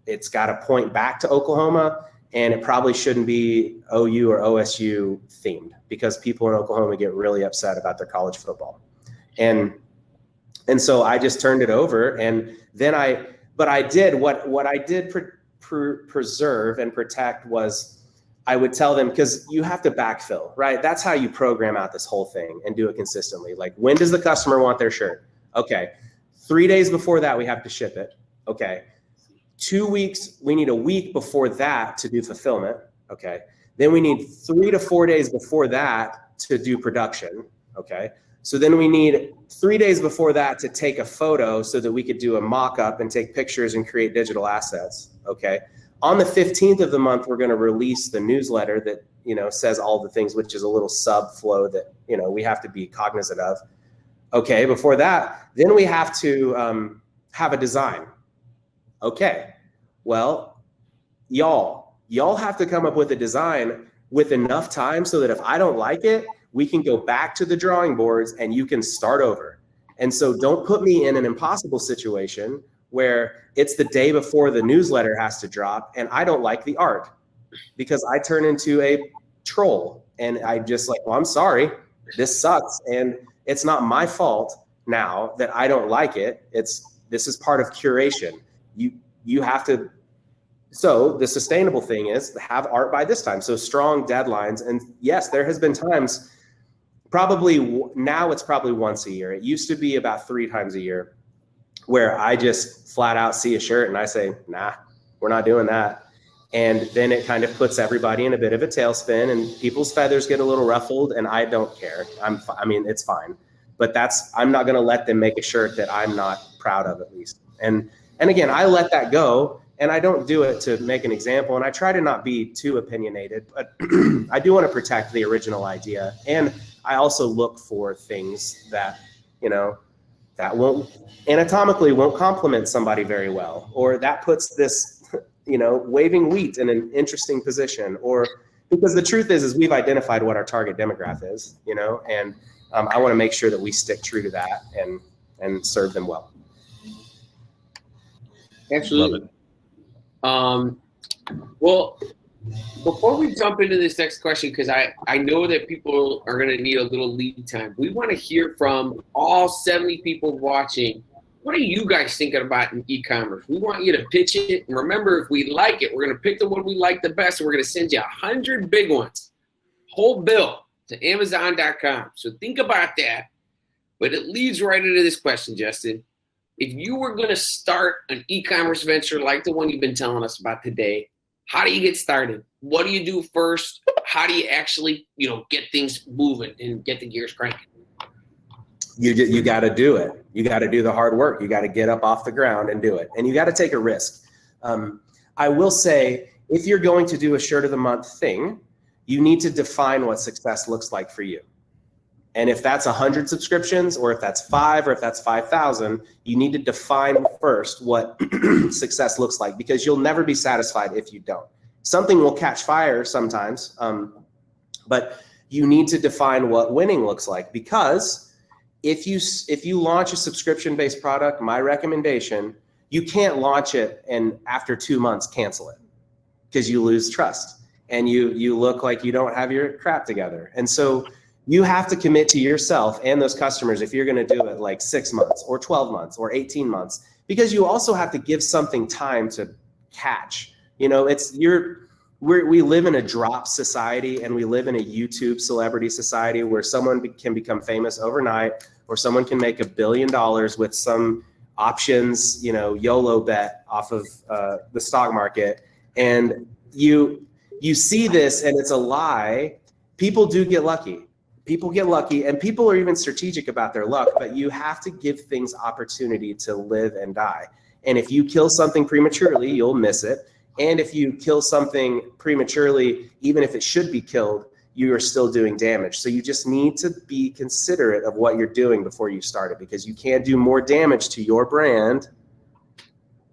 S3: It's got to point back to Oklahoma, and it probably shouldn't be OU or OSU themed because people in Oklahoma get really upset about their college football. And so I just turned it over, and then I did what I did preserve and protect was I would tell them, because you have to backfill, right? That's how you program out this whole thing and do it consistently. Like, when does the customer want their shirt? Okay. 3 days before that, we have to ship it. Okay. 2 weeks, we need a week before that to do fulfillment. Okay. Then we need 3 to 4 days before that to do production. Okay. So then we need 3 days before that to take a photo so that we could do a mock-up and take pictures and create digital assets. Okay. On the 15th of the month, we're going to release the newsletter that, says all the things, which is a little sub flow that, we have to be cognizant of. Okay. Before that, then we have to have a design. Okay. Well, y'all have to come up with a design with enough time so that if I don't like it, we can go back to the drawing boards and you can start over. And so don't put me in an impossible situation where it's the day before the newsletter has to drop and I don't like the art because I turn into a troll and I just like, well, I'm sorry, this sucks. And it's not my fault now that I don't like it. This is part of curation. you have to. So the sustainable thing is to have art by this time. So strong deadlines. And yes, there has been times, probably now it's probably once a year. It used to be about 3 times a year where I just flat out see a shirt and I say, nah, we're not doing that. And then it kind of puts everybody in a bit of a tailspin and people's feathers get a little ruffled, and I don't care. I mean, it's fine, but I'm not going to let them make a shirt that I'm not proud of, at least. And again, I let that go, and I don't do it to make an example. And I try to not be too opinionated, but I do want to protect the original idea. And I also look for things that, that anatomically won't complement somebody very well, or that puts this, waving wheat in an interesting position, or because the truth is we've identified what our target demographic is, and I want to make sure that we stick true to that and serve them well.
S1: Absolutely. Well, before we jump into this next question, because I know that people are going to need a little lead time, we want to hear from all 70 people watching. What are you guys thinking about in e-commerce? We want you to pitch it. And remember, if we like it, we're going to pick the one we like the best, and we're going to send you 100 big ones, whole bill, to Amazon.com. So think about that. But it leads right into this question, Justin. If you were going to start an e-commerce venture like the one you've been telling us about today, how do you get started? What do you do first? How do you actually, get things moving and get the gears cranking?
S3: You got to do it. You got to do the hard work. You got to get up off the ground and do it. And you got to take a risk. I will say, if you're going to do a shirt of the month thing, you need to define what success looks like for you. And if that's 100 subscriptions, or if that's 5, or if that's 5,000, you need to define first what success looks like, because you'll never be satisfied if you don't. Something will catch fire sometimes, but you need to define what winning looks like, because if you launch a subscription-based product, my recommendation, you can't launch it and after 2 months cancel it, because you lose trust and you look like you don't have your crap together. And so you have to commit to yourself and those customers if you're going to do it like 6 months or 12 months or 18 months, because you also have to give something time to catch. We live in a drop society, and we live in a YouTube celebrity society where someone can become famous overnight, or someone can make $1 billion with some options, YOLO bet off of the stock market. And you see this, and it's a lie. People do get lucky. People get lucky, and people are even strategic about their luck, but you have to give things opportunity to live and die. And if you kill something prematurely, you'll miss it. And if you kill something prematurely, even if it should be killed, you are still doing damage. So you just need to be considerate of what you're doing before you start it, because you can't do more damage to your brand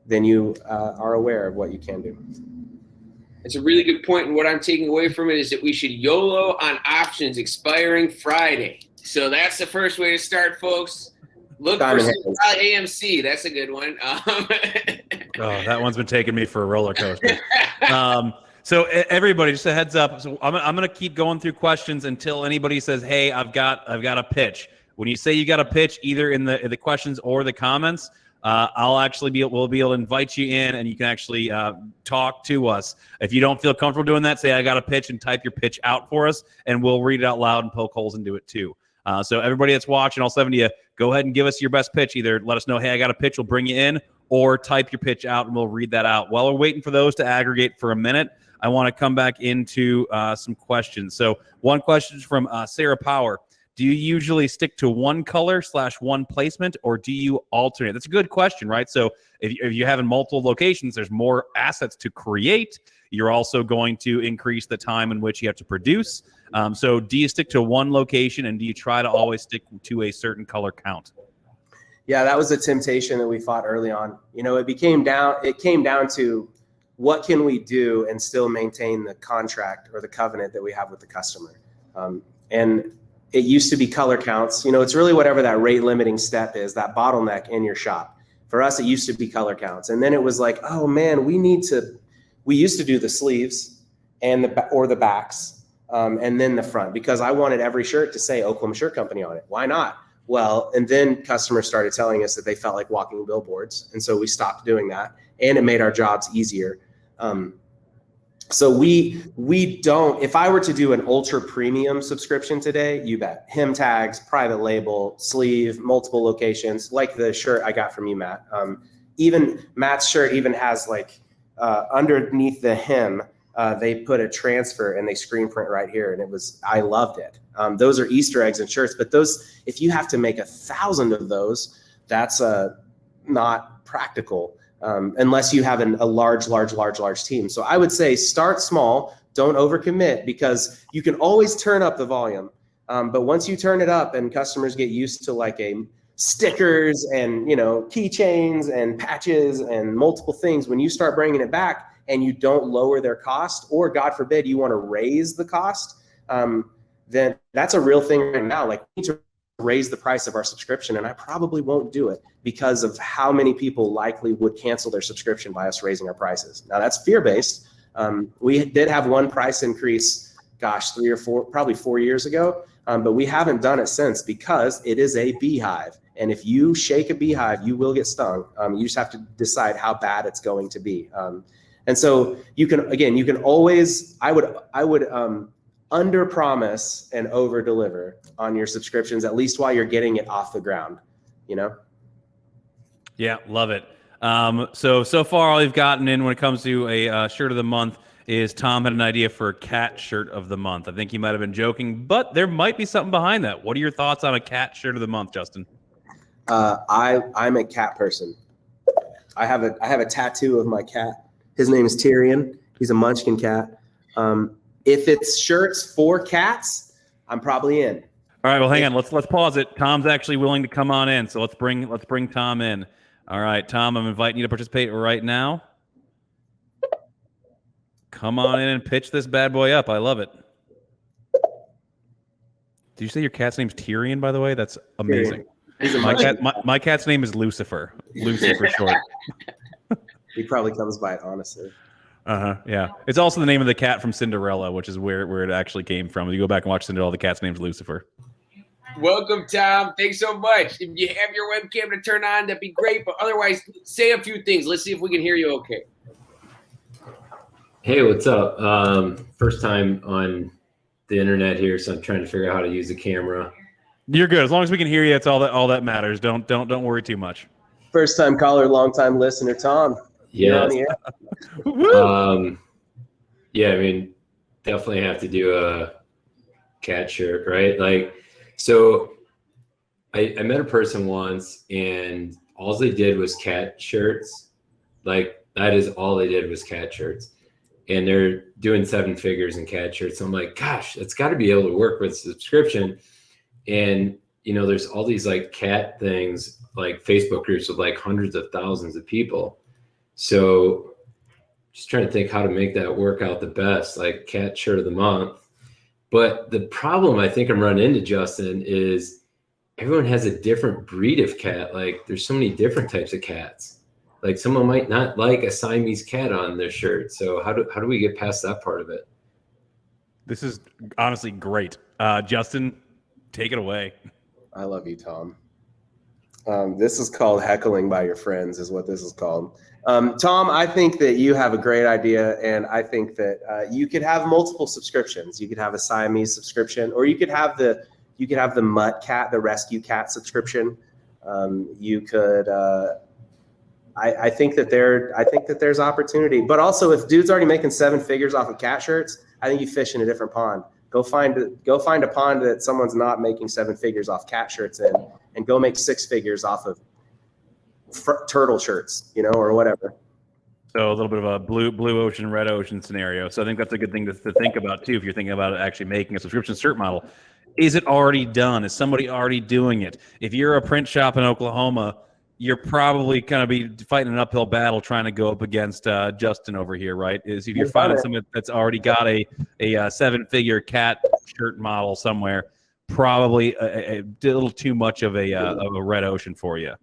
S3: than you are aware of what you can do.
S1: It's a really good point, and what I'm taking away from it is that we should YOLO on options expiring Friday. So that's the first way to start, folks. Look for AMC. That's a good one.
S2: That one's been taking me for a roller coaster. So everybody, just a heads up. So I'm going to keep going through questions until anybody says, "Hey, I've got a pitch." When you say you got a pitch, either in the questions or the comments, we'll be able to invite you in, and you can actually talk to us. If you don't feel comfortable doing that, say I got a pitch and type your pitch out for us, and we'll read it out loud and poke holes and do it too. So everybody that's watching, all 7 of you, go ahead and give us your best pitch. Either let us know, hey, I got a pitch, we'll bring you in, or type your pitch out and we'll read that out. While we're waiting for those to aggregate for a minute, I want to come back into some questions. So one question is from Sarah Power. Do you usually stick to one color / one placement, or do you alternate? That's a good question, right? So if you're having multiple locations, there's more assets to create. You're also going to increase the time in which you have to produce. So do you stick to one location, and do you try to always stick to a certain color count?
S3: Yeah, that was a temptation that we fought early on. It came down to what can we do and still maintain the contract or the covenant that we have with the customer. And it used to be color counts. It's really whatever that rate limiting step is, that bottleneck in your shop. For us, it used to be color counts. And then it was like, oh man, we used to do the sleeves or the backs, and then the front, because I wanted every shirt to say Oklahoma Shirt Company on it. Why not? Well, and then customers started telling us that they felt like walking billboards. And so we stopped doing that. and it made our jobs easier. So we don't, if I were to do an ultra premium subscription today, you bet, hem tags, private label, sleeve, multiple locations, like the shirt I got from you, Matt. Even Matt's shirt even has like underneath the hem, they put a transfer and they screen print right here. And I loved it. Those are Easter eggs in shirts, but those, if you have to make 1,000 of those, that's not practical. Unless you have a large team. So I would say start small, don't overcommit, because you can always turn up the volume. But once you turn it up and customers get used to like stickers and, keychains and patches and multiple things, when you start bringing it back and you don't lower their cost, or God forbid, you want to raise the cost, then that's a real thing right now. Like, we need to raise the price of our subscription, and I probably won't do it because of how many people likely would cancel their subscription by us raising our prices. Now, that's fear-based. We did have one price increase, probably 4 years ago, but we haven't done it since, because it is a beehive. And if you shake a beehive, you will get stung. You just have to decide how bad it's going to be. And so you can always, I would under promise and over deliver on your subscriptions, at least while you're getting it off the ground,
S2: Yeah, love it. So far all you've gotten in when it comes to a shirt of the month is Tom had an idea for a cat shirt of the month. I think he might have been joking, but there might be something behind that. What are your thoughts on a cat shirt of the month, Justin?
S3: I'm a cat person. I have a tattoo of my cat. His name is Tyrion. He's a Munchkin cat. If it's shirts for cats, I'm probably in.
S2: All right, well, hang on. Let's pause it. Tom's actually willing to come on in, so let's bring Tom in. All right, Tom, I'm inviting you to participate right now. Come on in and pitch this bad boy up. I love it. Did you say your cat's name's Tyrion, by the way? That's amazing. My cat's name is Lucifer. Lucy for short.
S3: He probably comes by it, honestly.
S2: Yeah. It's also the name of the cat from Cinderella, which is where it actually came from. If you go back and watch Cinderella, the cat's name's Lucifer.
S1: Welcome, Tom. Thanks so much. If you have your webcam to turn on, that'd be great. But otherwise, say a few things. Let's see if we can hear you okay.
S4: Hey, what's up? First time on the internet here, so I'm trying to figure out how to use a camera.
S2: You're good. As long as we can hear you, that's all that matters. Don't worry too much.
S3: First time caller, long time listener, Tom.
S4: Yeah. Yeah, I mean, definitely have to do a cat shirt, right? Like, so I met a person once, and all they did was cat shirts. Like, that is all they did was cat shirts. And they're doing 7 figures in cat shirts. So I'm like, gosh, it's got to be able to work with subscription. And, there's all these like cat things, like Facebook groups with like hundreds of thousands of people. So just trying to think how to make that work out the best, like cat shirt of the month. But the problem I think I'm running into, Justin, is everyone has a different breed of cat. Like, there's so many different types of cats. Like, someone might not like a Siamese cat on their shirt. So how do we get past that part of it?
S2: This is honestly great. Justin, take it away.
S3: I love you, Tom. This is called heckling by your friends, is what this is called. Tom, I think that you have a great idea, and I think that you could have multiple subscriptions. You could have a Siamese subscription, or you could have the mutt cat, the rescue cat subscription. You could. I think that there's opportunity, but also if dude's already making 7 figures off of cat shirts, I think you fish in a different pond. Go find a pond that someone's not making 7 figures off cat shirts in, and go make 6 figures off of turtle shirts, or whatever.
S2: So a little bit of a blue ocean, red ocean scenario. So I think that's a good thing to think about too. If you're thinking about actually making a subscription shirt model, is it already done? Is somebody already doing it? If you're a print shop in Oklahoma, you're probably going to be fighting an uphill battle trying to go up against Justin over here, right? Is if you're finding someone that's already got a 7-figure cat shirt model somewhere, probably a little too much of a red ocean for you.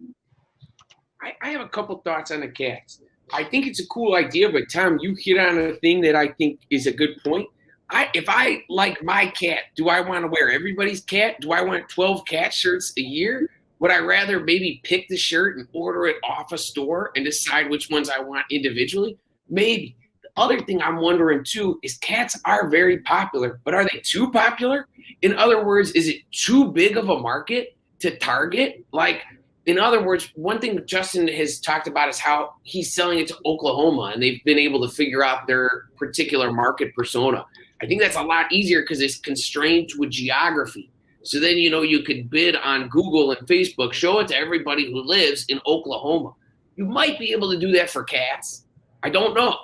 S1: I have a couple thoughts on the cats. I think it's a cool idea, but Tom, you hit on a thing that I think is a good point. If I like my cat, do I want to wear everybody's cat? Do I want 12 cat shirts a year? Would I rather maybe pick the shirt and order it off a store and decide which ones I want individually? Maybe. The other thing I'm wondering too is cats are very popular, but are they too popular? In other words, is it too big of a market to target? Like, in other words, one thing Justin has talked about is how he's selling it to Oklahoma and they've been able to figure out their particular market persona. I think that's a lot easier because it's constrained to a geography. So then, you could bid on Google and Facebook, show it to everybody who lives in Oklahoma. You might be able to do that for cats. I don't know.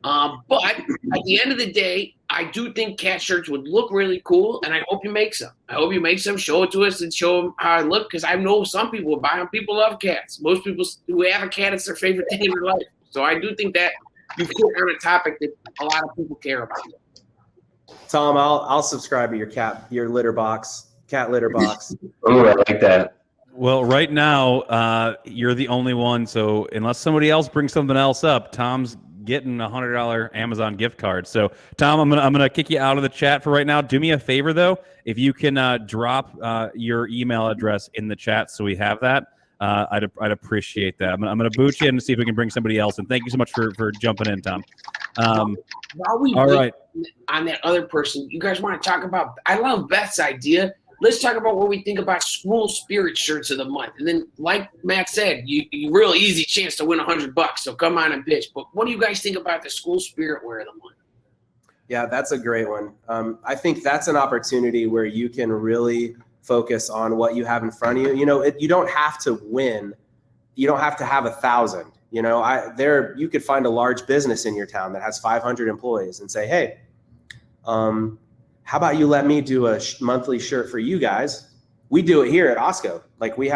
S1: But at the end of the day, I do think cat shirts would look really cool, and I hope you make some. I hope you make some, show it to us, and show them how I look, because I know some people will buy them. People love cats. Most people who have a cat, it's their favorite thing in their life. So I do think that you've hit on a topic that a lot of people care about.
S3: Tom, I'll subscribe to your cat litter box.
S4: Oh, I like that.
S2: Well, right now, you're the only one. So unless somebody else brings something else up, Tom's getting a $100 Amazon gift card. So Tom, I'm gonna kick you out of the chat for right now. Do me a favor though, if you can drop your email address in the chat so we have that. I'd appreciate that. I'm gonna boot you in to see if we can bring somebody else. And thank you so much for jumping in, Tom. All right.
S1: On that other person, you guys want to talk about? I love Beth's idea. Let's talk about what we think about school spirit shirts of the month. And then, like Matt said, you real easy chance to win $100. So come on and pitch. But what do you guys think about the school spirit wear of the month?
S3: Yeah, that's a great one. I think that's an opportunity where you can really focus on what you have in front of you. You don't have to win. You don't have to have 1,000. You could find a large business in your town that has 500 employees and say, hey, how about you let me do a monthly shirt for you guys? We do it here at Osco. Like we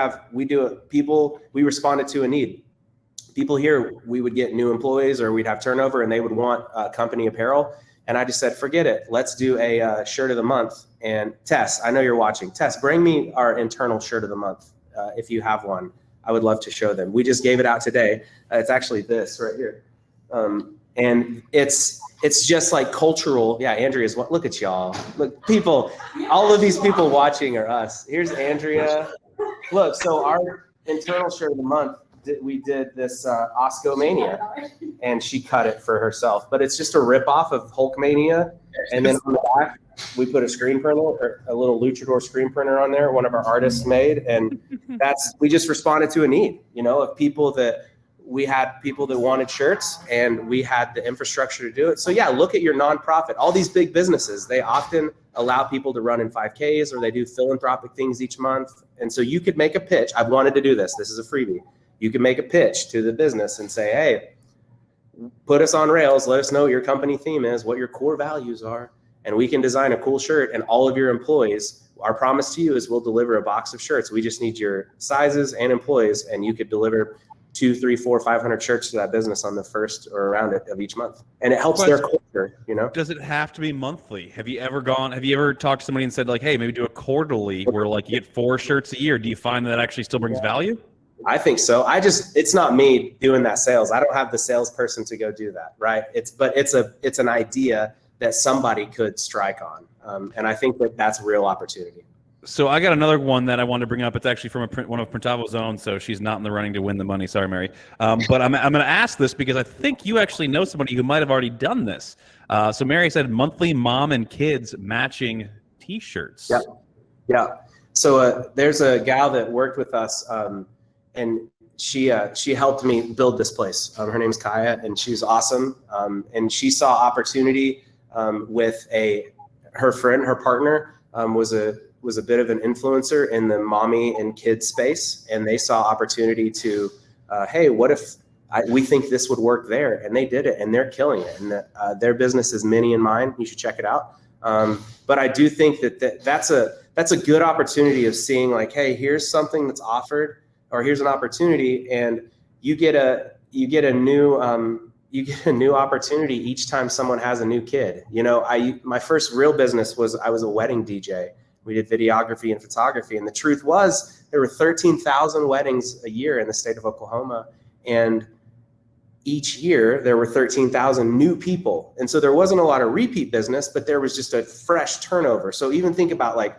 S3: do it. We responded to a need. People here, we would get new employees or we'd have turnover and they would want company apparel. And I just said, forget it. Let's do a shirt of the month. And Tess, I know you're watching. Tess, bring me our internal shirt of the month if you have one. I would love to show them. We just gave it out today. It's actually this right here. And it's just like cultural. Yeah, Andrea's look at y'all. Look, people, all of these people watching are us. Here's Andrea. Look, so our internal shirt of the month, we did this Osco Mania, and she cut it for herself. But it's just a ripoff of Hulkmania. And then on the back, we put a screen printer, or a little luchador screen printer on there, one of our artists made. And we just responded to a need, of people that we had people that wanted shirts and we had the infrastructure to do it. So yeah, look at your nonprofit. All these big businesses, they often allow people to run in 5Ks or they do philanthropic things each month. And so you could make a pitch. I've wanted to do this. This is a freebie. You can make a pitch to the business and say, hey, put us on rails. Let us know what your company theme is, what your core values are. And we can design a cool shirt, and all of your employees, our promise to you is we'll deliver a box of shirts. We just need your sizes and employees, and you could deliver 2, 3, 4, 500 shirts to that business on the first or around it of each month. And it helps their culture,
S2: Does it have to be monthly? Have you ever talked to somebody and said like, hey, maybe do a quarterly where like you get 4 shirts a year? Do you find that actually still brings value?
S3: I think so. It's not me doing that sales. I don't have the salesperson to go do that. Right. It's an idea that somebody could strike on. And I think that's a real opportunity.
S2: So I got another one that I wanted to bring up. It's actually from one of Printavo's own, so she's not in the running to win the money. Sorry, Mary. But I'm going to ask this because I think you actually know somebody who might have already done this. So Mary said monthly mom and kids matching T-shirts.
S3: Yeah. So there's a gal that worked with us, and she helped me build this place. Her name's Kaya, and she's awesome. And she saw opportunity with her friend, her partner was a bit of an influencer in the mommy and kids space, and they saw opportunity to, hey, what if we think this would work there? And they did it, and they're killing it. And their business is Minnie and Mine. You should check it out. But I do think that's a good opportunity of seeing like, hey, here's something that's offered, or here's an opportunity, and you get a new opportunity each time someone has a new kid. My first real business I was a wedding DJ. We did videography and photography. And the truth was there were 13,000 weddings a year in the state of Oklahoma. And each year there were 13,000 new people. And so there wasn't a lot of repeat business, but there was just a fresh turnover. So even think about like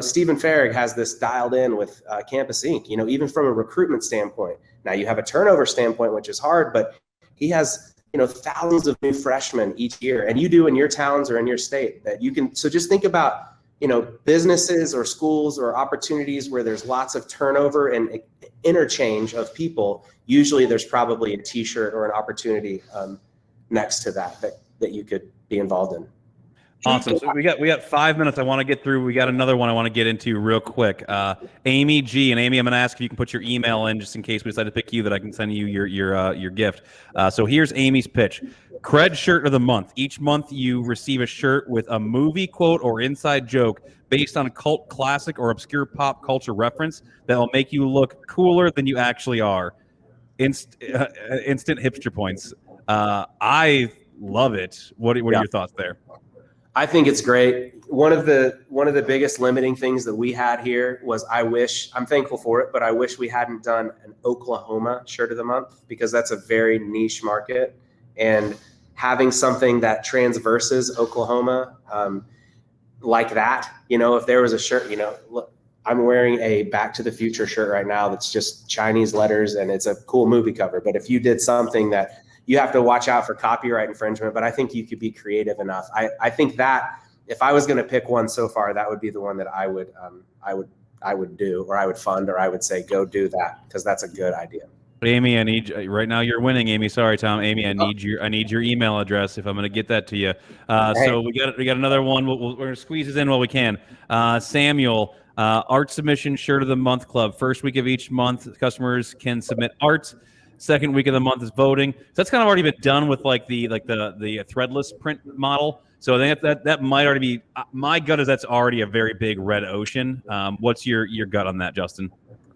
S3: Stephen Farrig has this dialed in with Campus Inc., even from a recruitment standpoint. Now you have a turnover standpoint, which is hard, but he has, thousands of new freshmen each year, and you do in your towns or in your state that you can. So just think about, businesses or schools or opportunities where there's lots of turnover and interchange of people. Usually there's probably a t-shirt or an opportunity next to that you could be involved in.
S2: Awesome. So we got 5 minutes I want to get through. We got another one I want to get into real quick. Amy G. And Amy, I'm going to ask if you can put your email in just in case we decide to pick you, that I can send you your gift. So here's Amy's pitch. Cred shirt of the month. Each month you receive a shirt with a movie quote or inside joke based on a cult classic or obscure pop culture reference that will make you look cooler than you actually are. Instant hipster points. I love it. What are your thoughts there?
S3: I think it's great. One of the biggest limiting things that we had here was I'm thankful for it, but I wish we hadn't done an Oklahoma shirt of the month, because that's a very niche market, and having something that transverses Oklahoma like that, if there was a shirt, look, I'm wearing a Back to the Future shirt right now that's just Chinese letters and it's a cool movie cover. But if you did something that, you have to watch out for copyright infringement, but I think you could be creative enough. I think that if I was going to pick one so far, that would be the one that I would do, or I would fund, or I would say, go do that, because that's a good idea.
S2: Amy, I need right now. You're winning, Amy. Sorry, Tom. Amy, I need your email address if I'm going to get that to you. So we got another one. We're going to squeeze this in while we can. Samuel, art submission shirt of the month club. First week of each month, customers can submit art. Second week of the month is voting. So that's kind of already been done with the threadless print model. So I think that might already be. My gut is that's already a very big red ocean. What's your gut on that, Justin?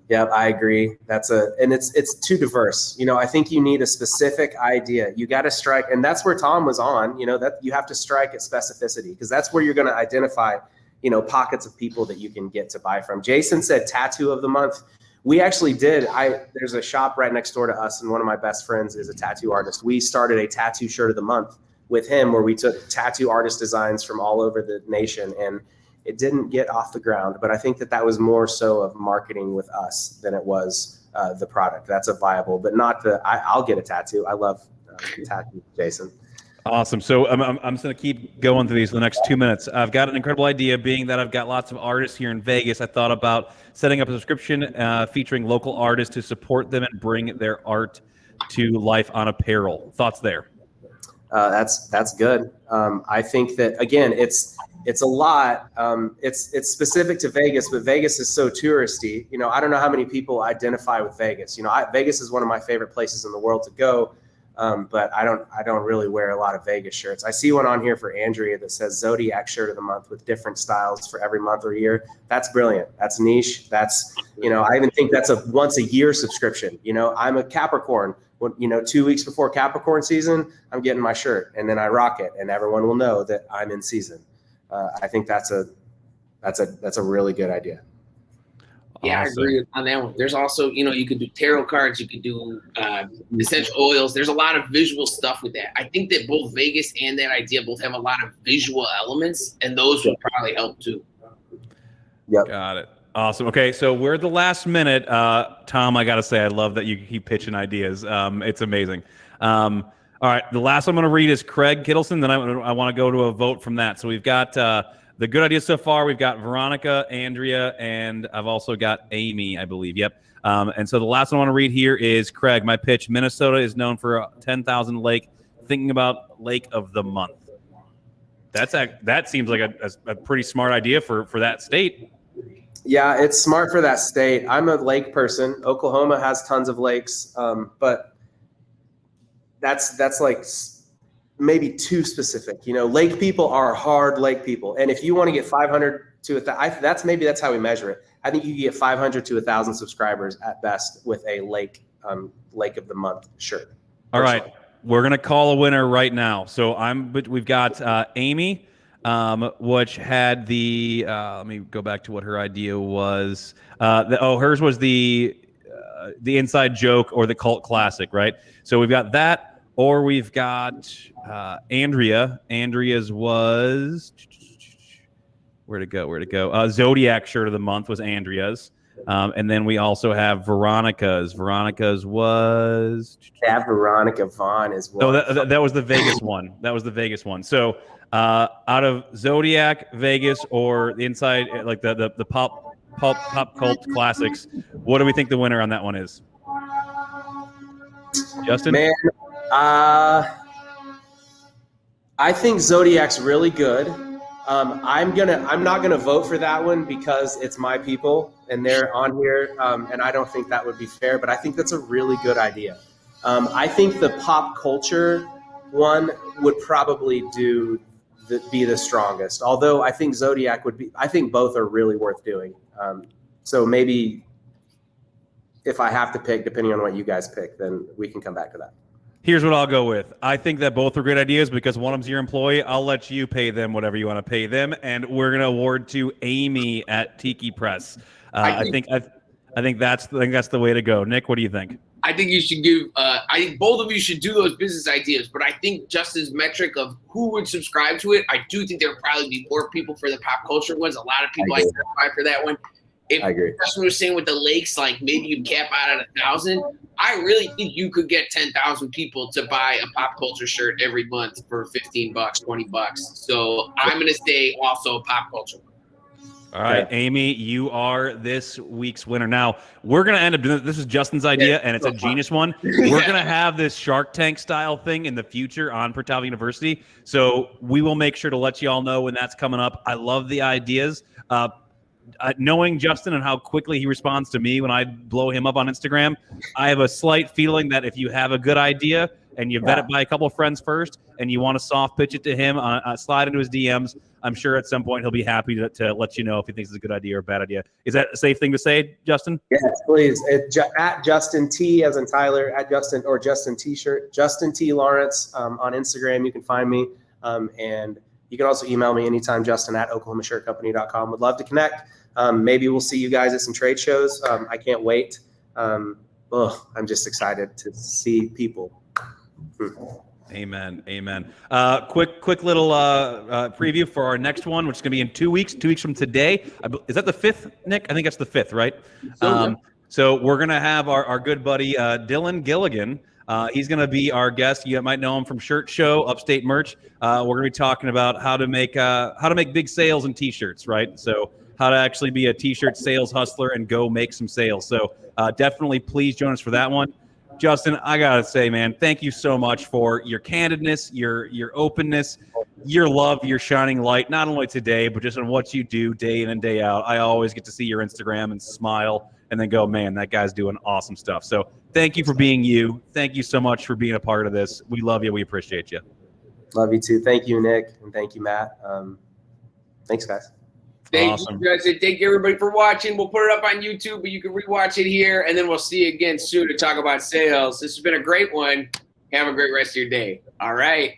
S3: Yeah, I agree. And it's too diverse. I think you need a specific idea. You got to strike, and that's where Tom was on. That you have to strike at specificity, because that's where you're going to identify, pockets of people that you can get to buy from. Jason said tattoo of the month. We actually did. There's a shop right next door to us, and one of my best friends is a tattoo artist. We started a tattoo shirt of the month with him, where we took tattoo artist designs from all over the nation, and it didn't get off the ground. But I think that was more so of marketing with us than it was the product. That's a viable, but not I'll get a tattoo. I love tattoo, Jason.
S2: Awesome. So I'm just going to keep going through these for the next 2 minutes. I've got an incredible idea, being that I've got lots of artists here in Vegas. I thought about setting up a subscription featuring local artists to support them and bring their art to life on apparel. Thoughts there?
S3: That's good. I think that, again, it's a lot. It's specific to Vegas, but Vegas is so touristy. I don't know how many people identify with Vegas. Vegas is one of my favorite places in the world to go. But I don't really wear a lot of Vegas shirts. I see one on here for Andrea that says Zodiac shirt of the month with different styles for every month or year. That's brilliant. That's niche. That's, I even think that's a once a year subscription. I'm a Capricorn. 2 weeks before Capricorn season, I'm getting my shirt, and then I rock it, and everyone will know that I'm in season. I think that's a really good idea.
S1: Yeah,
S2: Awesome.
S1: I agree on that one. There's also, you could do tarot cards, you could do essential oils. There's a lot of visual stuff with that. I think that both Vegas and that idea both have a lot of visual elements, and those would probably help too.
S3: Yep.
S2: Got it. Awesome. Okay, so we're at the last minute. Tom, I got to say, I love that you keep pitching ideas. It's amazing. All right, the last one I'm going to read is Craig Kittleson. Then I want to go to a vote from that. So we've got the good ideas so far. We've got Veronica, Andrea, and I've also got Amy, I believe. Yep. And so the last one I want to read here is Craig. My pitch: Minnesota is known for 10,000 lake. Thinking about lake of the month. That seems like a pretty smart idea for that state.
S3: Yeah, it's smart for that state. I'm a lake person. Oklahoma has tons of lakes, but that's like maybe too specific. Lake people are hard lake people, and if you want to get 500 to 1,000, that's how we measure it. I think you can get 500 to 1,000 subscribers at best with a lake of the month shirt.
S2: All right, we're gonna call a winner right now. So we've got Amy, which had the let me go back to what her idea was. Hers was the inside joke or the cult classic, right? So we've got that, or we've got Andrea. Andrea's was Where'd it go? Zodiac shirt of the month was Andrea's. And then we also have Veronica's. Veronica's was
S3: Veronica Vaughn is one.
S2: Oh, that was the Vegas one. That was the Vegas one. So out of Zodiac, Vegas, or the inside, like the pop cult classics, what do we think the winner on that one is? Justin?
S3: Man, I think Zodiac's really good. I'm not gonna vote for that one because it's my people and they're on here, and I don't think that would be fair. But I think that's a really good idea. I think the pop culture one would probably be the strongest. Although I think Zodiac would be. I think both are really worth doing. So maybe if I have to pick, depending on what you guys pick, then we can come back to that.
S2: Here's what I'll go with. I think that both are great ideas because one of them's your employee. I'll let you pay them whatever you want to pay them, and we're gonna award to Amy at Tiki Press. I think that's the way to go. Nick, what do you think?
S1: I think you should give. I think both of you should do those business ideas, but I think Justin's metric of who would subscribe to it, I do think there would probably be more people for the pop culture ones. A lot of people identify for that one. If
S3: I agree.
S1: Justin was saying with the lakes, like maybe you cap out at 1,000. I really think you could get 10,000 people to buy a pop culture shirt every month for $15, $20. So I'm gonna say also pop culture.
S2: All right, Amy, you are this week's winner. Now, we're going to end up doing this is Justin's idea, and it's a genius one. We're going to have this Shark Tank style thing in the future on Printavo University. So we will make sure to let you all know when that's coming up. I love the ideas. Knowing Justin and how quickly he responds to me when I blow him up on Instagram, I have a slight feeling that if you have a good idea and you vet it by a couple of friends first and you want to soft pitch it to him, slide into his DMs, I'm sure at some point he'll be happy to let you know if he thinks it's a good idea or a bad idea. Is that a safe thing to say, Justin?
S3: Yes, please. At Justin T as in Tyler, at Justin or Justin T-shirt, Justin T Lawrence on Instagram. You can find me. And you can also email me anytime, Justin at oklahomashirtcompany.com. Would love to connect. Maybe we'll see you guys at some trade shows. I can't wait. I'm just excited to see people.
S2: Amen. Quick little preview for our next one, which is going to be in 2 weeks. 2 weeks from today. Is that the 5th, Nick? I think that's the 5th, right? So we're going to have our good buddy Dylan Gilligan. He's going to be our guest. You might know him from Shirt Show, Upstate Merch. We're going to be talking about how to make big sales in T-shirts, right? So how to actually be a T-shirt sales hustler and go make some sales. So definitely please join us for that one. Justin, I gotta say, man, thank you so much for your candidness, your openness, your love, your shining light, not only today, but just on what you do day in and day out. I always get to see your Instagram and smile and then go, man, that guy's doing awesome stuff. So thank you for being you. Thank you so much for being a part of this. We love you. We appreciate you.
S3: Love you too. Thank you, Nick. And thank you, Matt. Thanks, guys.
S1: Thank you, Justin. Thank you, everybody, for watching. We'll put it up on YouTube, but you can rewatch it here, and then we'll see you again soon to talk about sales. This has been a great one. Have a great rest of your day. All right.